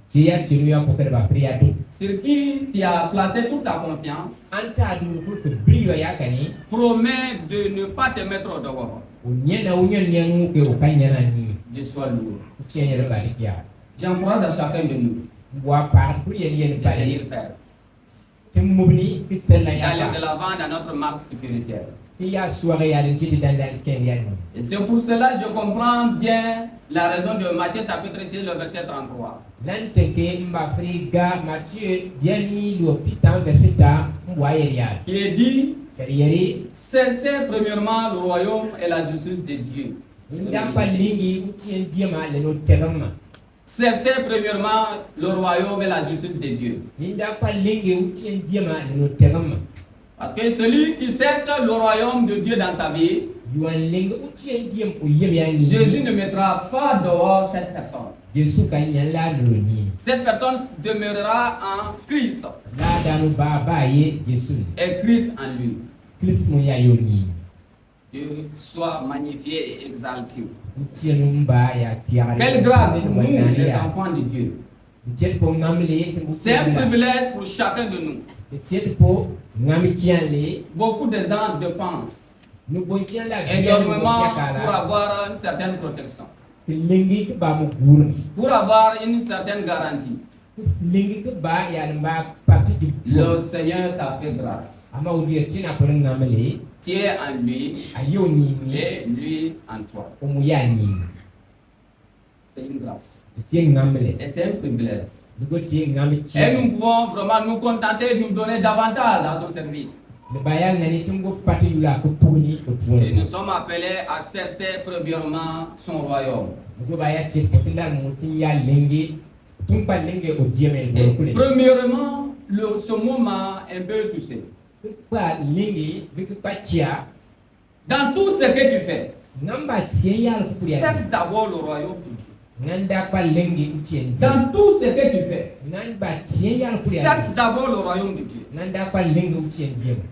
tia tinuya ko kerba priya tu Sur qui tu as placé toute ta confiance, anta du ko ke brio ya kani promet de ne pas te mettre dehors. o nienu ke o kan yana ni Dieu soit loué. tien yel mbat pia J'encourage à chacun de nous wa pa pour yen de pa venir faire, timubni ki sella d'aller ya de l'avant dans notre marche spirituelle. ki ya soirée ya njiti dandal ken ya ni Et c'est pour cela que je comprends bien la raison de Matthieu chapitre 6, le verset 33. nan teke mba friga Matthieu diani lo pitan versita mwaye ya Qui est dit, yeri cherchez premièrement le royaume et la justice de Dieu. inda pa lingi utien diema le no terama Cherchez premièrement le royaume et la justice de Dieu. inda pa lingi utien diema le no terama Parce que celui qui cherche le royaume de Dieu dans sa vie, yuan lingi utien diem o yem ya ni Jésus ne mettra pas dehors cette personne. Yesu kan yalla lo ni Cette personne demeurera en Christ la danu ba ye Yesu et Christ en lui. Christ mo ya yo ni Dieu soit magnifié et exalté. utien mba ya piara Quelle grâce pour nous, les enfants de Dieu. jet po ngamle C'est un privilège pour chacun de nous. jet po ngami kianle Beaucoup de gens dépensent nous bon kian la énormément pour avoir une certaine protection, lingi ke ba mo gur pour avoir une certaine garantie. lingi ke ba ya mba parti du Le Seigneur t'a fait grâce. ama odi tina po ngamle Tu es en lui ayo ni et lui en toi. o mu ya ni C'est une grâce. tie ngamle Et c'est un privilège. dugo tie ngami Et chi nous pouvons vraiment nous contenter de nous donner davantage à son service. le baya ngani tungo pati yula ko puni o Et nous tuwa sommes appelés à chercher premièrement son royaume. dugo baya chi potila muti ya lingi tumpa lingi o dieme Et bo kule premièrement, ce mot m'a un peu touché. kwa lingi biku pachia Dans tout ce que tu fais, namba tie ya ko ya cherche d'abord le royaume de Dieu. nanda kwa lingi utien Dans tout ce que tu fais, namba tie ya ko ya cherche d'abord le royaume de Dieu. nanda kwa lingi utien dieme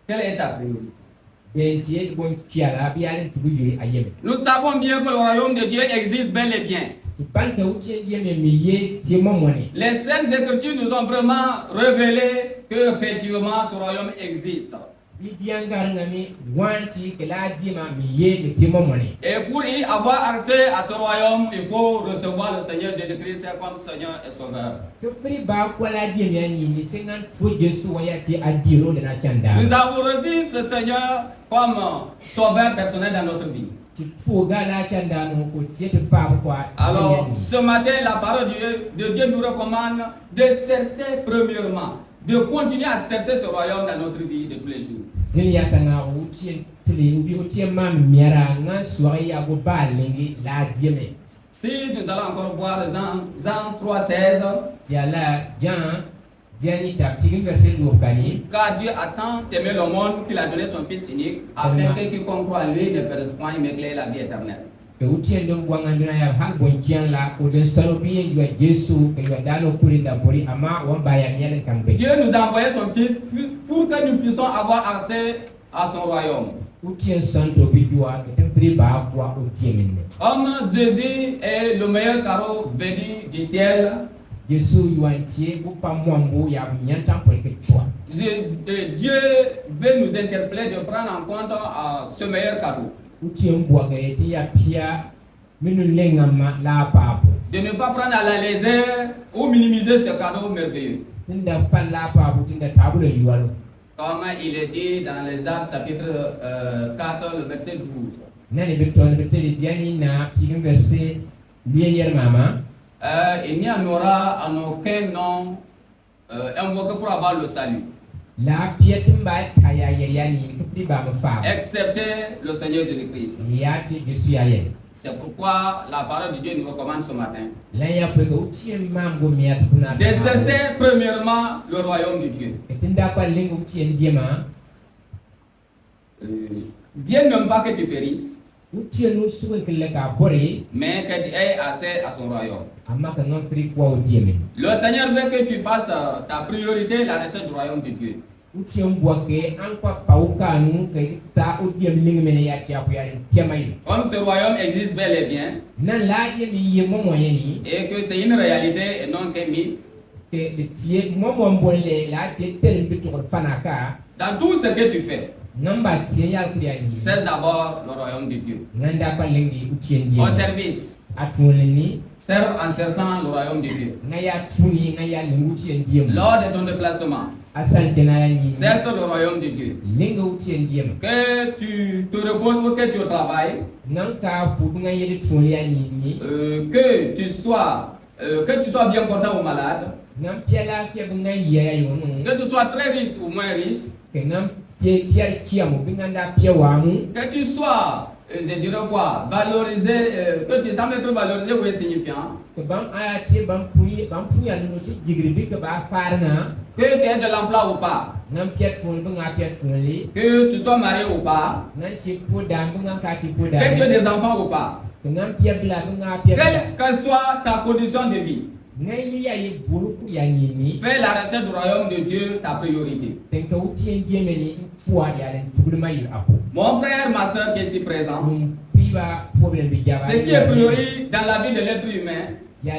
Quelle est ta priorité? bentie bon kiala biale tugu yuri ayeme Nous savons bien que le royaume de Dieu existe bel et bien. panke utien dieme mi ye tie momone Les Saintes Écritures nous ont vraiment révélé que effectivement ce royaume existe. bidiangar ngami wanti ke la dima mi ye mi tie momone Et pour y avoir accès à ce royaume, il faut recevoir le Seigneur Jésus-Christ comme Seigneur et Sauveur. to fri ba ko la diem ya ni sengan fo Jesu waya ti adiro de na chanda Nous avons reçu ce Seigneur comme Sauveur personnel dans notre vie. ti fo ga la chanda no ko tie te fa ko Alors, ce matin, la parole de Dieu nous recommande de chercher premièrement, de continuer à chercher ce royaume dans notre vie de tous les jours. dini ya tanga utien tli ubi utien ma miara nga soirée ya go ba lengi la dieme Si nous allons encore voir Jean 3,16, ti ala Jean Car Dieu a tant aimé le monde qu'il a donné son Fils unique, afin que quiconque croit en lui ne périsse point, mais qu'il ait la vie éternelle. Dieu nous a envoyé son Fils pour que nous puissions avoir accès à son royaume. Homme, Jésus est le meilleur cadeau béni du ciel. Dieu veut nous interpeller de prendre en compte ce meilleur cadeau. De ne pas prendre à la légère ou minimiser ce cadeau merveilleux. Comme il est dit dans les Actes chapitre 4, le verset 12. Il n'y en aura en aucun nom invoqué pour avoir le salut, excepté le Seigneur Jésus-Christ. C'est pourquoi la parole de Dieu nous recommande ce matin de chercher premièrement le royaume de Dieu. Dieu n'aime pas que tu périsses, mais que tu aies accès à son royaume. Le Seigneur veut que tu fasses ta priorité, la recherche du royaume de Dieu. Comme ce royaume existe bel et bien, et que c'est une réalité et non qu'un mythe, dans tout ce que tu fais, cesse d'abord le royaume de Dieu. Au service, serve en cherchant le royaume de Dieu. Lors de ton déplacement, cherche le royaume de Dieu. Que tu te reposes ou que tu travailles, que tu sois bien portant ou malade, que tu sois très riche ou moins riche, que tu sois, je dirais quoi, valorisé, que tu sembles être valorisé ou insignifiant, que tu aies de l'emploi ou pas, que tu sois marié ou pas, que tu aies des enfants ou pas, quelle que soit ta condition de vie, fais la recherche du royaume de Dieu ta priorité. Mon frère, ma soeur qui est ici présent, ce qui est priorité dans la vie de l'être humain, dans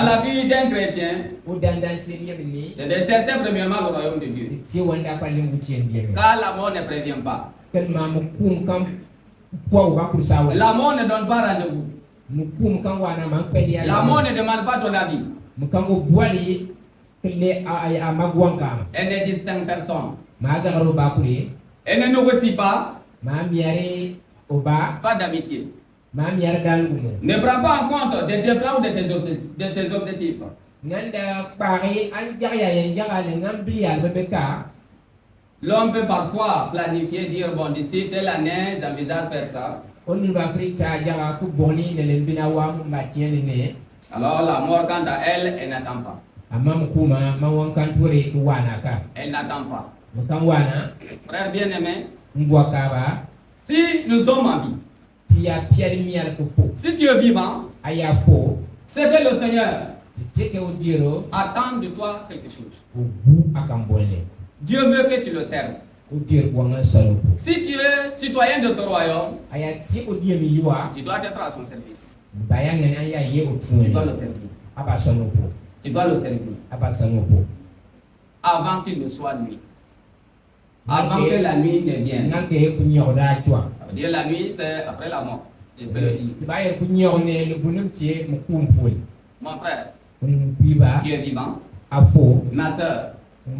la vie d'un chrétien, c'est de chercher premièrement le royaume de Dieu. Car la mort ne prévient pas. La mort ne donne pas rendez-vous. La mort ne demande pas ton avis. Elle ne distingue personne. Elle ne négocie pas. Pas d'amitié. Ne prends pas en compte de tes plans ou de tes objectifs. L'homme peut parfois planifier, dire bon, d'ici telle année, j'envisage faire ça. Alors la mort, quant à elle, elle n'attend pas. Elle n'attend pas. Frère bien-aimé, si nous sommes en vie, si tu es vivant, c'est que le Seigneur attend de toi quelque chose. Dieu veut que tu le serves. Si tu es citoyen de ce royaume, tu dois être à son service. Tu dois le servir. Tu dois le servir. Avant qu'il ne soit nuit. Avant que la nuit ne vienne. Ça veut dire la nuit, c'est après la mort. Je peux le dire. Mon frère, tu es vivant. Ma soeur, tu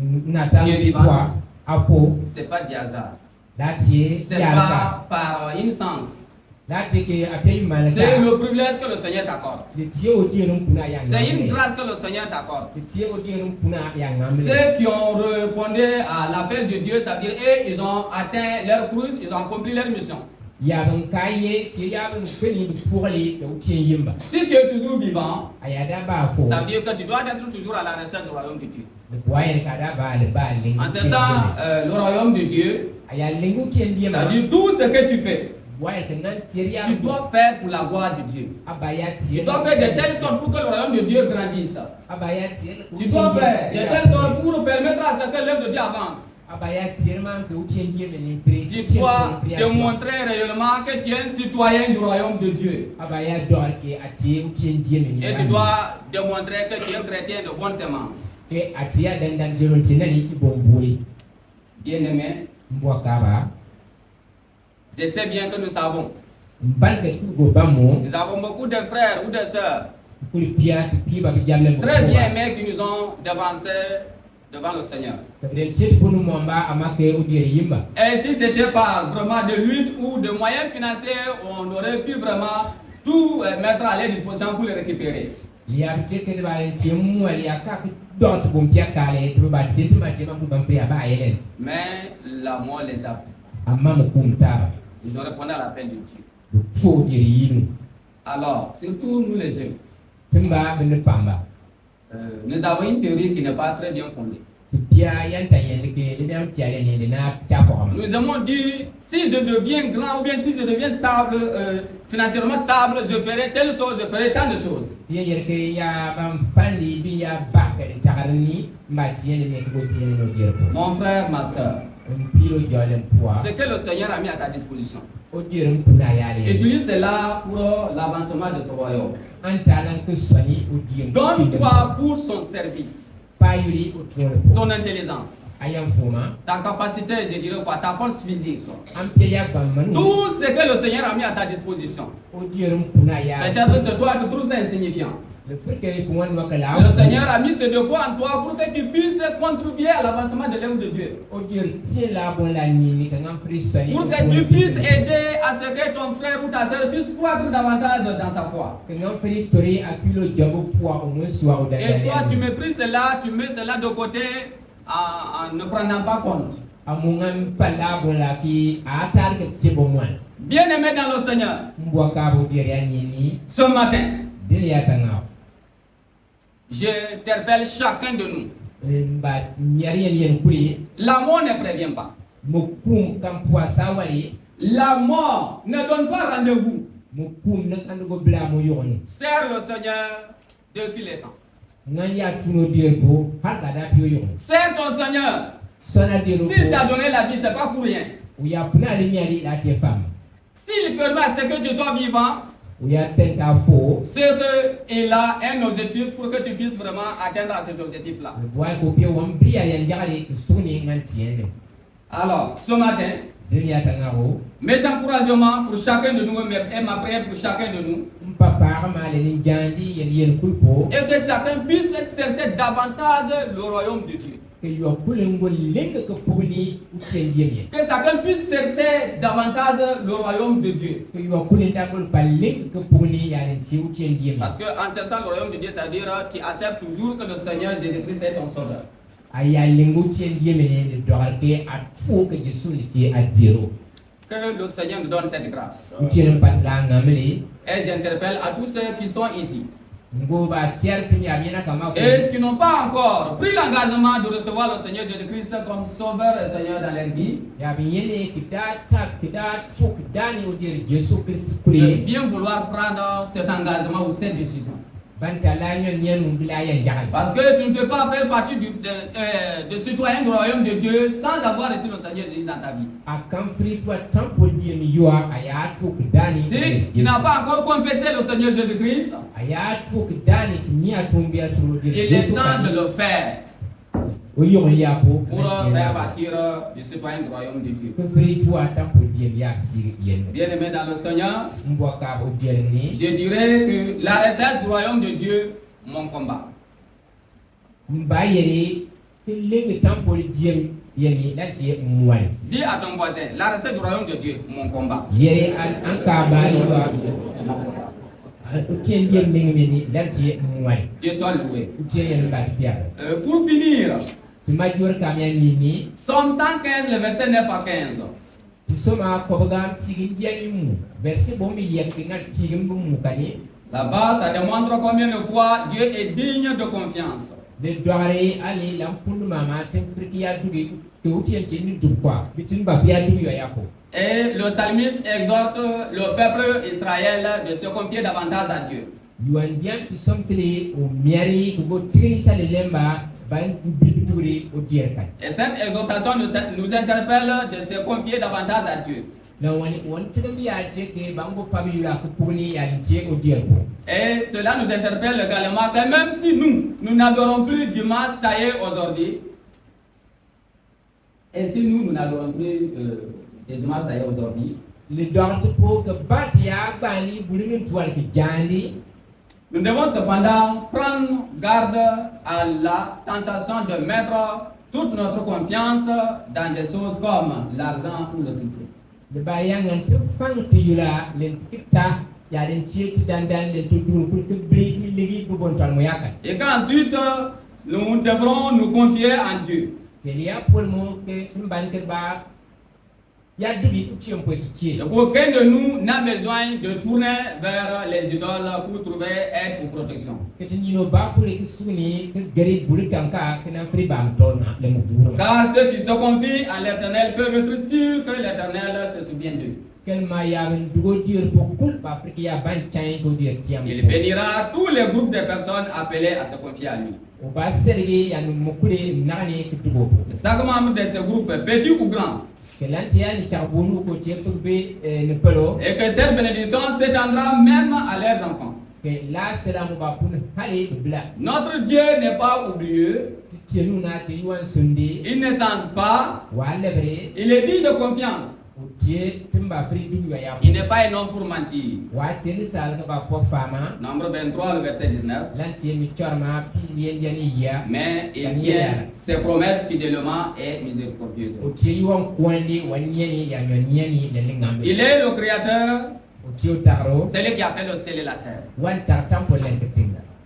es vivant. C'est pas du hasard. C'est pas par une sens. C'est le privilège que le Seigneur t'accorde. C'est une grâce que le Seigneur t'accorde. Ceux qui ont répondu à l'appel de Dieu, ça veut dire ils ont atteint leur cruce, ils ont accompli leur mission. ya ban kaye ti ya ban kuni pour les au tien yimba Si tu es toujours vivant, ayada ba fo ça veut dire que tu dois être toujours à la recherche du royaume de Dieu. le boyer kada ba le ba lingu En ce sens, le royaume de Dieu, aya lingu tien ça yimba veut dire tout ce que tu fais, boyer que nan tiria tu dois faire pour la gloire de Dieu. abaya Tu ti dois faire de telle sorte pour que le royaume de Dieu grandisse. abaya ti Tu dois faire de telle sorte pour permettre à ce que l'œuvre de Dieu avance. abaya ti man que au tien yimba ni pri Tu dois démontrer réellement que tu es un citoyen du royaume de Dieu. abaya dorke ati au tien yimba ni Et tu dois démontrer que tu es un chrétien de bonne semence. ke atia dandan jeron tinani ibomburi Bien-aimé, mbwakaba je sais bien que nous savons. mbalka go bamo Nous avons beaucoup de frères ou de sœurs kuli piat pi ba jamle très bien aimés qui nous ont devancés devant le Seigneur. den chet bunu momba amake o dire yimba Et si ce n'était pas vraiment de lutte ou de moyens financiers, on aurait pu vraiment tout mettre à leur disposition pour les récupérer. ya teke ba en timu ya ka dot bom pia kale to ba tsetu ma tema bu bampe aba yelen Mais la mort les a pris. amma mo kumta Ils ont répondu à l'appel de Dieu. do fo dire yinu Alors, surtout nous les jeunes, timba ben pamba nous avons une théorie qui n'est pas très bien fondée. pia yanta yende ke de am tiare ni na ta ko am Nous aimons dire, si je deviens grand ou bien si je deviens stable, financièrement stable, je ferai telle chose, je ferai tant de choses. pia yer ke ya bam pandi bi ya ba ke tagarni ma tiene ne ko tiene no dire ko Mon frère, ma soeur, pilo jolem poa ce que le Seigneur a mis à ta disposition, o dire mpuna yale utilise cela pour l'avancement de son royaume. antalan ke soni o dire Donne-toi pour son service, pa yuri o tro ton intelligence, ayam fuma ta capacité, je dirais quoi, ta force physique. am pia bam manu Tout ce que le Seigneur a mis à ta disposition. o dire mpuna ya Peut-être que toi, tu trouves ça insignifiant. le fait que pour moi wakala Le Seigneur a mis ce devoir en toi pour que tu puisses contribuer à l'avancement de l'œuvre de Dieu. o dire tie la bon la ni que ngam prisoni Pour que tu puisses aider à ce que ton frère ou ta soeur puisse croître davantage dans sa foi. que ngam pri tori apilo jabo poa au moins soit au Et toi, tu méprises cela, tu mets cela de côté en ne prenant pas compte. amungam pala bon la ki atar que c'est bon moi Bien-aimé dans le Seigneur, mbwaka bo dire ya ni ce matin, dile ya tanga j'interpelle chacun de nous. mba nyari yen kuli La mort ne prévient pas. mokum kam poa sawali La mort ne donne pas rendez-vous. mokum nak andugo bla mo yoni Sers le Seigneur dès qu'il est temps. ngan ya tuno dire ko haka da pio yoni Sers ton Seigneur. sona dire S'il t'a ko donné la vie, ce n'est pas pour rien. uya puna le nyari la tie femme S'il permet à ce que tu sois vivant, uya tenta fo c'est qu'il a un objectif pour que tu puisses vraiment atteindre à ces objectifs-là. boy ko pio wam bia ya njali suni ngan tiene Alors, ce matin, dile ya tanga ho mes encouragements pour chacun de nous et ma prière pour chacun de nous, papa ma le ni gandi yen kulpo et que chacun puisse chercher davantage le royaume de Dieu. que yo kulengo lenga ko puni utendie Que chacun puisse chercher davantage le royaume de Dieu. que yo kulenda ko palenga ko puni ya len ci utendie Parce qu'en cherchant le royaume de Dieu, c'est-à-dire tu acceptes toujours que le Seigneur Jésus-Christ est ton sauveur. aya lengo utendie mene de dorate a fo que Jésus liti a zero Que le Seigneur nous donne cette grâce. utien patla ngamli Et j'interpelle à tous ceux qui sont ici ngo ba tier timi amina kama ko et qui n'ont pas encore pris l'engagement de recevoir le Seigneur Jésus-Christ comme sauveur et Seigneur dans leur vie, ya binyene kita fo dani o dire Jésus Christ de kuri bien vouloir prendre cet engagement ou cette décision. bantala nyon nyenu bila ya jagal Parce que tu ne peux pas faire partie de citoyen du royaume de Dieu sans avoir reçu le Seigneur Jésus dans ta vie. akam free toi tempo die mi yoa aya to dani Si tu n'as pas encore confessé le Seigneur Jésus-Christ, aya to dani mi atumbia sur il est temps de le faire o yo ya ko pour faire partir du citoyen du royaume de Dieu. ko free toi tempo die ya si yen Bien-aimé dans le Seigneur, mboka o jerni je dirais que la recherche du royaume de Dieu, mon combat. mbayere lenga tempo die yeni la je mwal Dis à ton voisin, la recette du royaume de Dieu, mon combat. yere an ka bari wa utien die mengmeni la je mwal Dieu soit loué. utien yen ba fiya Pour finir, tu major kamya nini Psaume 115, le verset 9 à 15. Pisoma kobagam tigin dianimu. Verset bombi yakinga tigin mukani. Là-bas, ça démontre combien de fois Dieu est digne de confiance. De doare ali lampun mama temprikia dugi teutien tini dukwa. Bitin babia dugi yako. Et le psalmiste exhorte le peuple Israël de se confier davantage à Dieu. Yuandian pisom tele o miari kugo tigin sa lemba ban biduri o dierkan. Et cette exhortation nous interpelle de se confier davantage à Dieu. Et cela nous interpelle également que même si nous n'adorons plus du mas taillé aujourd'hui, et si nous n'adorons plus des mas taillés aujourd'hui, nous devons cependant prendre garde à la tentation de mettre toute notre confiance dans des choses comme l'argent ou le succès. Le bayangan tu fang tu yula len kita ya len chiet dandan len tu dur pour que bli ligi pour bon tal moyakan. Et qu'ensuite nous devrons nous confier en Dieu. Kelia pour mo que mban ke ba ya dugi tu chiom pour qui. Aucun de nous n'a besoin de tourner vers les idoles pour trouver aide ou protection. Que tu n'y pas pour les souvenirs que guérir pour le kanka que n'a pris bam tona le moutour. Car ceux qui se confient à l'Éternel peuvent être sûrs que l'Éternel se souvient d'eux. Quel maya vendugo dire pour culpa parce qu'il y a ban chain go dire tiam. Il bénira tous les groupes de personnes appelées à se confier à lui. On va serrer ya nous mokule nani que tu go. Chaque membre de ce groupe, petit ou grand, et que cette bénédiction s'étendra même à leurs enfants. Notre Dieu n'est pas oublieux. Il ne change pas. Il est digne de confiance. Il n'est pas un homme pour mentir. Nombre 23, le verset 19. Mais il tient ses promesses fidèlement et miséricordieusement. Il est le créateur. C'est lui qui a fait le ciel et la terre.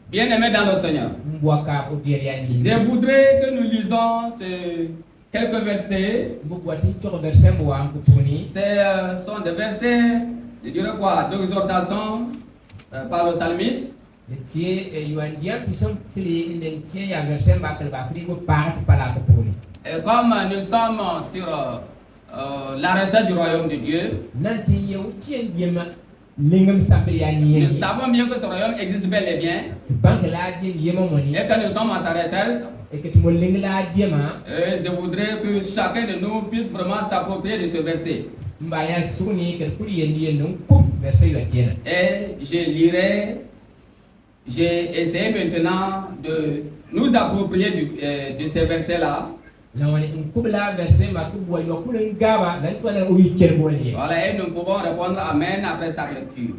Bien aimé dans le Seigneur, je voudrais que nous lisons ce quelques versets. Ce sont des versets, je dirais quoi, d'exhortation par le psalmiste. Et comme nous sommes sur la recette du royaume de Dieu, nous savons bien que ce royaume existe bel et bien. Et que nous sommes à sa recherche. Je voudrais que chacun de nous puisse vraiment s'approprier de ce verset. Et je lirai, j'ai essayé maintenant de nous approprier de ces versets-là. Voilà, et nous pouvons répondre Amen après sa lecture.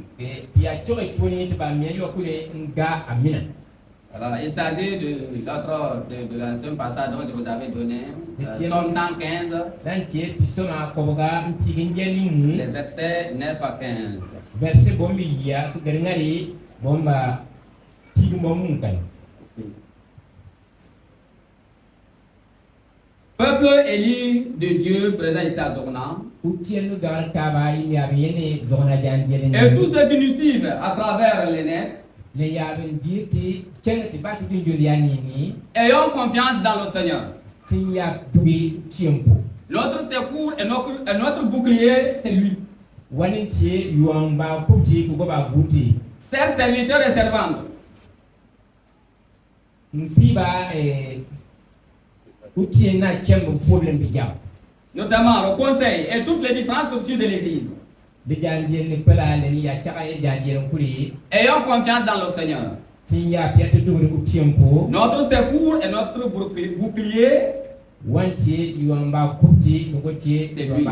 Alors, il s'agit de l'ancien passage dont je vous avais donné, Somme 115, les versets 9 à 15. Peuple élu de Dieu présent ici à Zorna, et tous ceux qui nous suivent à travers les nets, ayons confiance dans le Seigneur. Notre secours et notre bouclier, c'est lui. Chers serviteurs et servantes, notamment le conseil et toutes les différentes structures de l'Église. Ayons confiance dans le Seigneur. Notre secours et notre bouclier, c'est lui.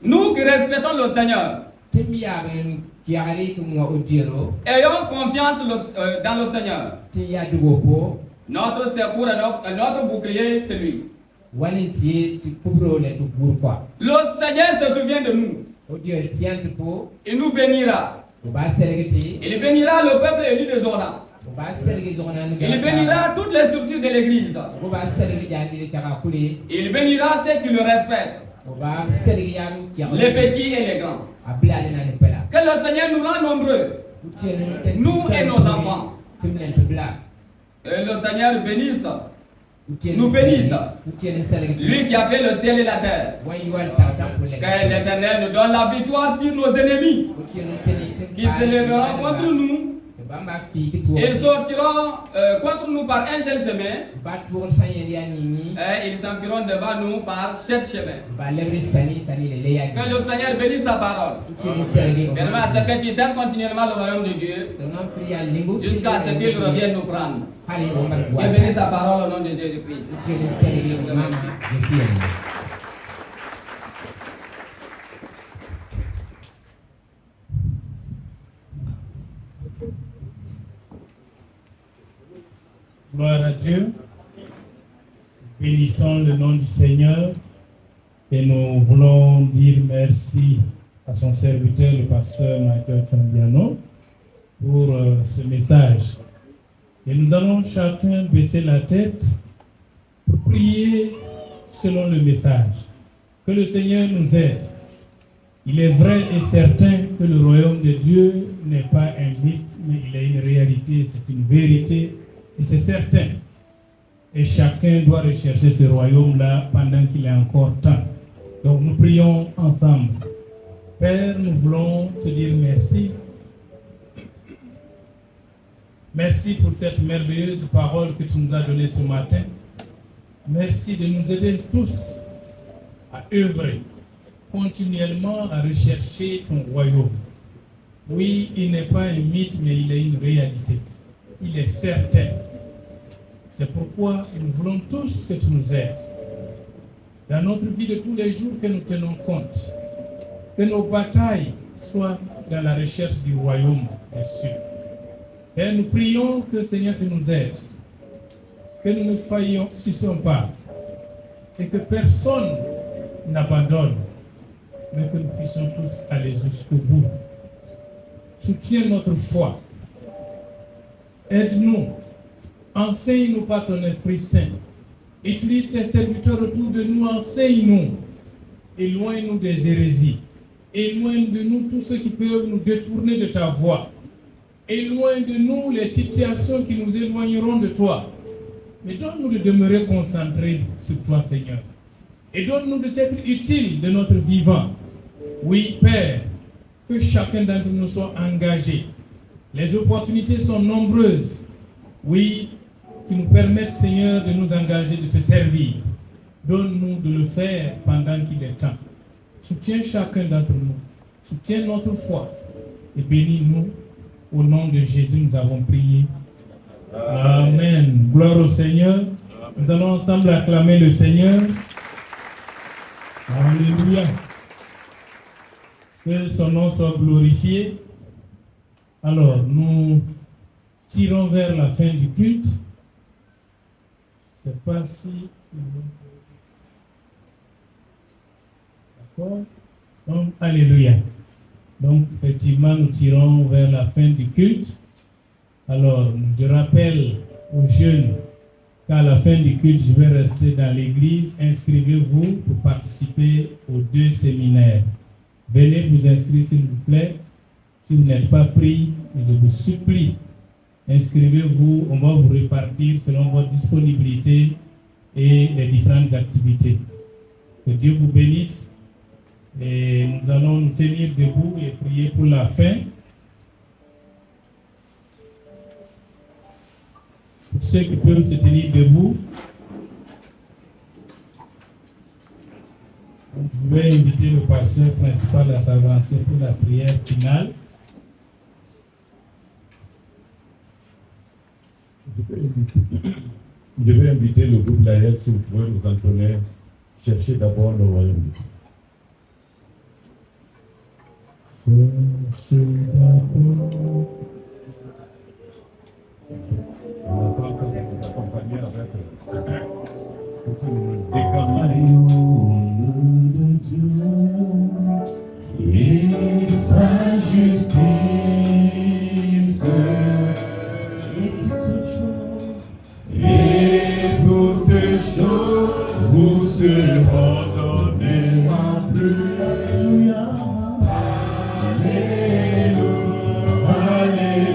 Nous qui respectons le Seigneur, ayons confiance dans le Seigneur. Notre secours et notre bouclier, c'est lui. Le Seigneur se souvient de nous. Il nous bénira. Il bénira le peuple élu de Zorna. Il bénira toutes les structures de l'église. Il bénira ceux qui le respectent, les petits et les grands. Que le Seigneur nous rende nombreux, nous et nos enfants. Et le Seigneur bénisse, nous bénisse, lui qui a fait le ciel et la terre. Que l'Éternel nous donne la victoire sur nos ennemis qui s'élèveront contre nous et sortiront contre nous par un seul chemin. Et ils s'enfuiront devant nous par 7 chemins. Que le Seigneur bénisse sa parole. Permets à ce que tu serves continuellement le royaume de Dieu jusqu'à ce qu'il revienne nous prendre. Dieu bénisse sa parole au nom de Jésus-Christ. Gloire à Dieu. Bénissons le nom du Seigneur et nous voulons dire merci à son serviteur, le pasteur Michael Cambiano, pour ce message. Et nous allons chacun baisser la tête pour prier selon le message. Que le Seigneur nous aide. Il est vrai et certain que le royaume de Dieu n'est pas un mythe, mais il est une réalité, c'est une vérité. Et c'est certain. Et chacun doit rechercher ce royaume-là pendant qu'il est encore temps. Donc nous prions ensemble. Père, nous voulons te dire merci. Merci pour cette merveilleuse parole que tu nous as donnée ce matin. Merci de nous aider tous à œuvrer continuellement à rechercher ton royaume. Oui, il n'est pas un mythe, mais il est une réalité. Il est certain. C'est pourquoi nous voulons tous que tu nous aides. Dans notre vie de tous les jours, que nous tenons compte. Que nos batailles soient dans la recherche du royaume des cieux. Et nous prions que Seigneur tu nous aides. Que nous ne faillissions pas. Et que personne n'abandonne. Mais que nous puissions tous aller jusqu'au bout. Soutiens notre foi. Aide-nous. Enseigne-nous par ton Esprit Saint. Utilise tes serviteurs autour de nous. Enseigne-nous. Éloigne-nous des hérésies. Éloigne de nous tous ceux qui peuvent nous détourner de ta voie. Éloigne de nous les situations qui nous éloigneront de toi. Mais donne-nous de demeurer concentrés sur toi, Seigneur. Et donne-nous de t'être utile de notre vivant. Oui, Père, que chacun d'entre nous soit engagé. Les opportunités sont nombreuses. Oui, qui nous permettent, Seigneur, de nous engager, de te servir. Donne-nous de le faire pendant qu'il est temps. Soutiens chacun d'entre nous. Soutiens notre foi. Et bénis-nous. Au nom de Jésus, nous avons prié. Amen. Gloire au Seigneur. Nous allons ensemble acclamer le Seigneur. Alléluia. Que son nom soit glorifié. Alors, nous tirons vers la fin du culte. Je ne sais pas si... D'accord? Donc, alléluia. Donc, effectivement, nous tirons vers la fin du culte. Alors, je rappelle aux jeunes qu'à la fin du culte, je vais rester dans l'église. Inscrivez-vous pour participer aux 2 séminaires. Venez vous inscrire, s'il vous plaît. Si vous n'êtes pas pris, je vous supplie, inscrivez-vous. On va vous répartir selon votre disponibilité et les différentes activités. Que Dieu vous bénisse. Et nous allons nous tenir debout et prier pour la fin. Pour ceux qui peuvent se tenir debout, je vais inviter le pasteur principal à s'avancer pour la prière finale. Je vais inviter le groupe Laël, si vous pouvez nous entonner, chercher d'abord le royaume de Dieu. On attend que vous nous accompagniez avec pour que nous décamions. Et sa justice est seront donnés en plus. Alléluia, Alléluia.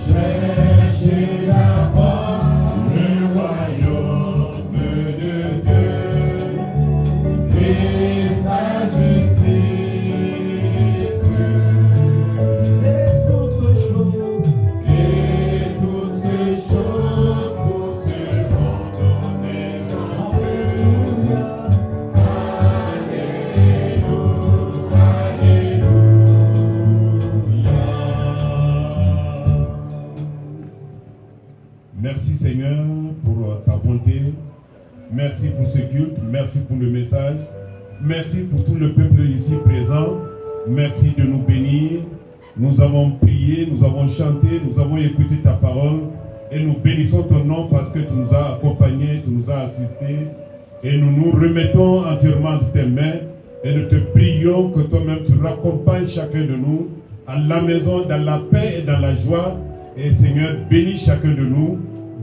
Cherchez d'abord le royaume de Dieu et sa justice, et toutes ces choses vous seront données en plus. Merci Seigneur pour ta bonté, merci pour ce culte, merci pour le message, merci pour tout le peuple ici présent, merci de nous bénir. Nous avons prié, nous avons chanté, nous avons écouté ta parole et nous bénissons ton nom parce que tu nous as accompagnés, tu nous as assistés et nous nous remettons entièrement entre tes mains et nous te prions que toi-même tu raccompagnes chacun de nous à la maison dans la paix et dans la joie. Et Seigneur, bénis chacun de nous,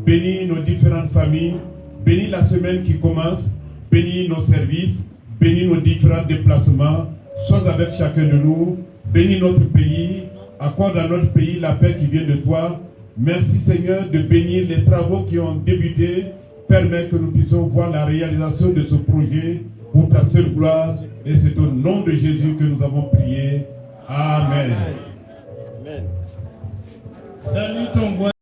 bénis nos différentes familles, bénis la semaine qui commence, bénis nos services, bénis nos différents déplacements, sois avec chacun de nous, bénis notre pays, accorde à notre pays la paix qui vient de toi. Merci Seigneur de bénir les travaux qui ont débuté, permets que nous puissions voir la réalisation de ce projet pour ta seule gloire. Et c'est au nom de Jésus que nous avons prié. Amen. Salut ton voisin.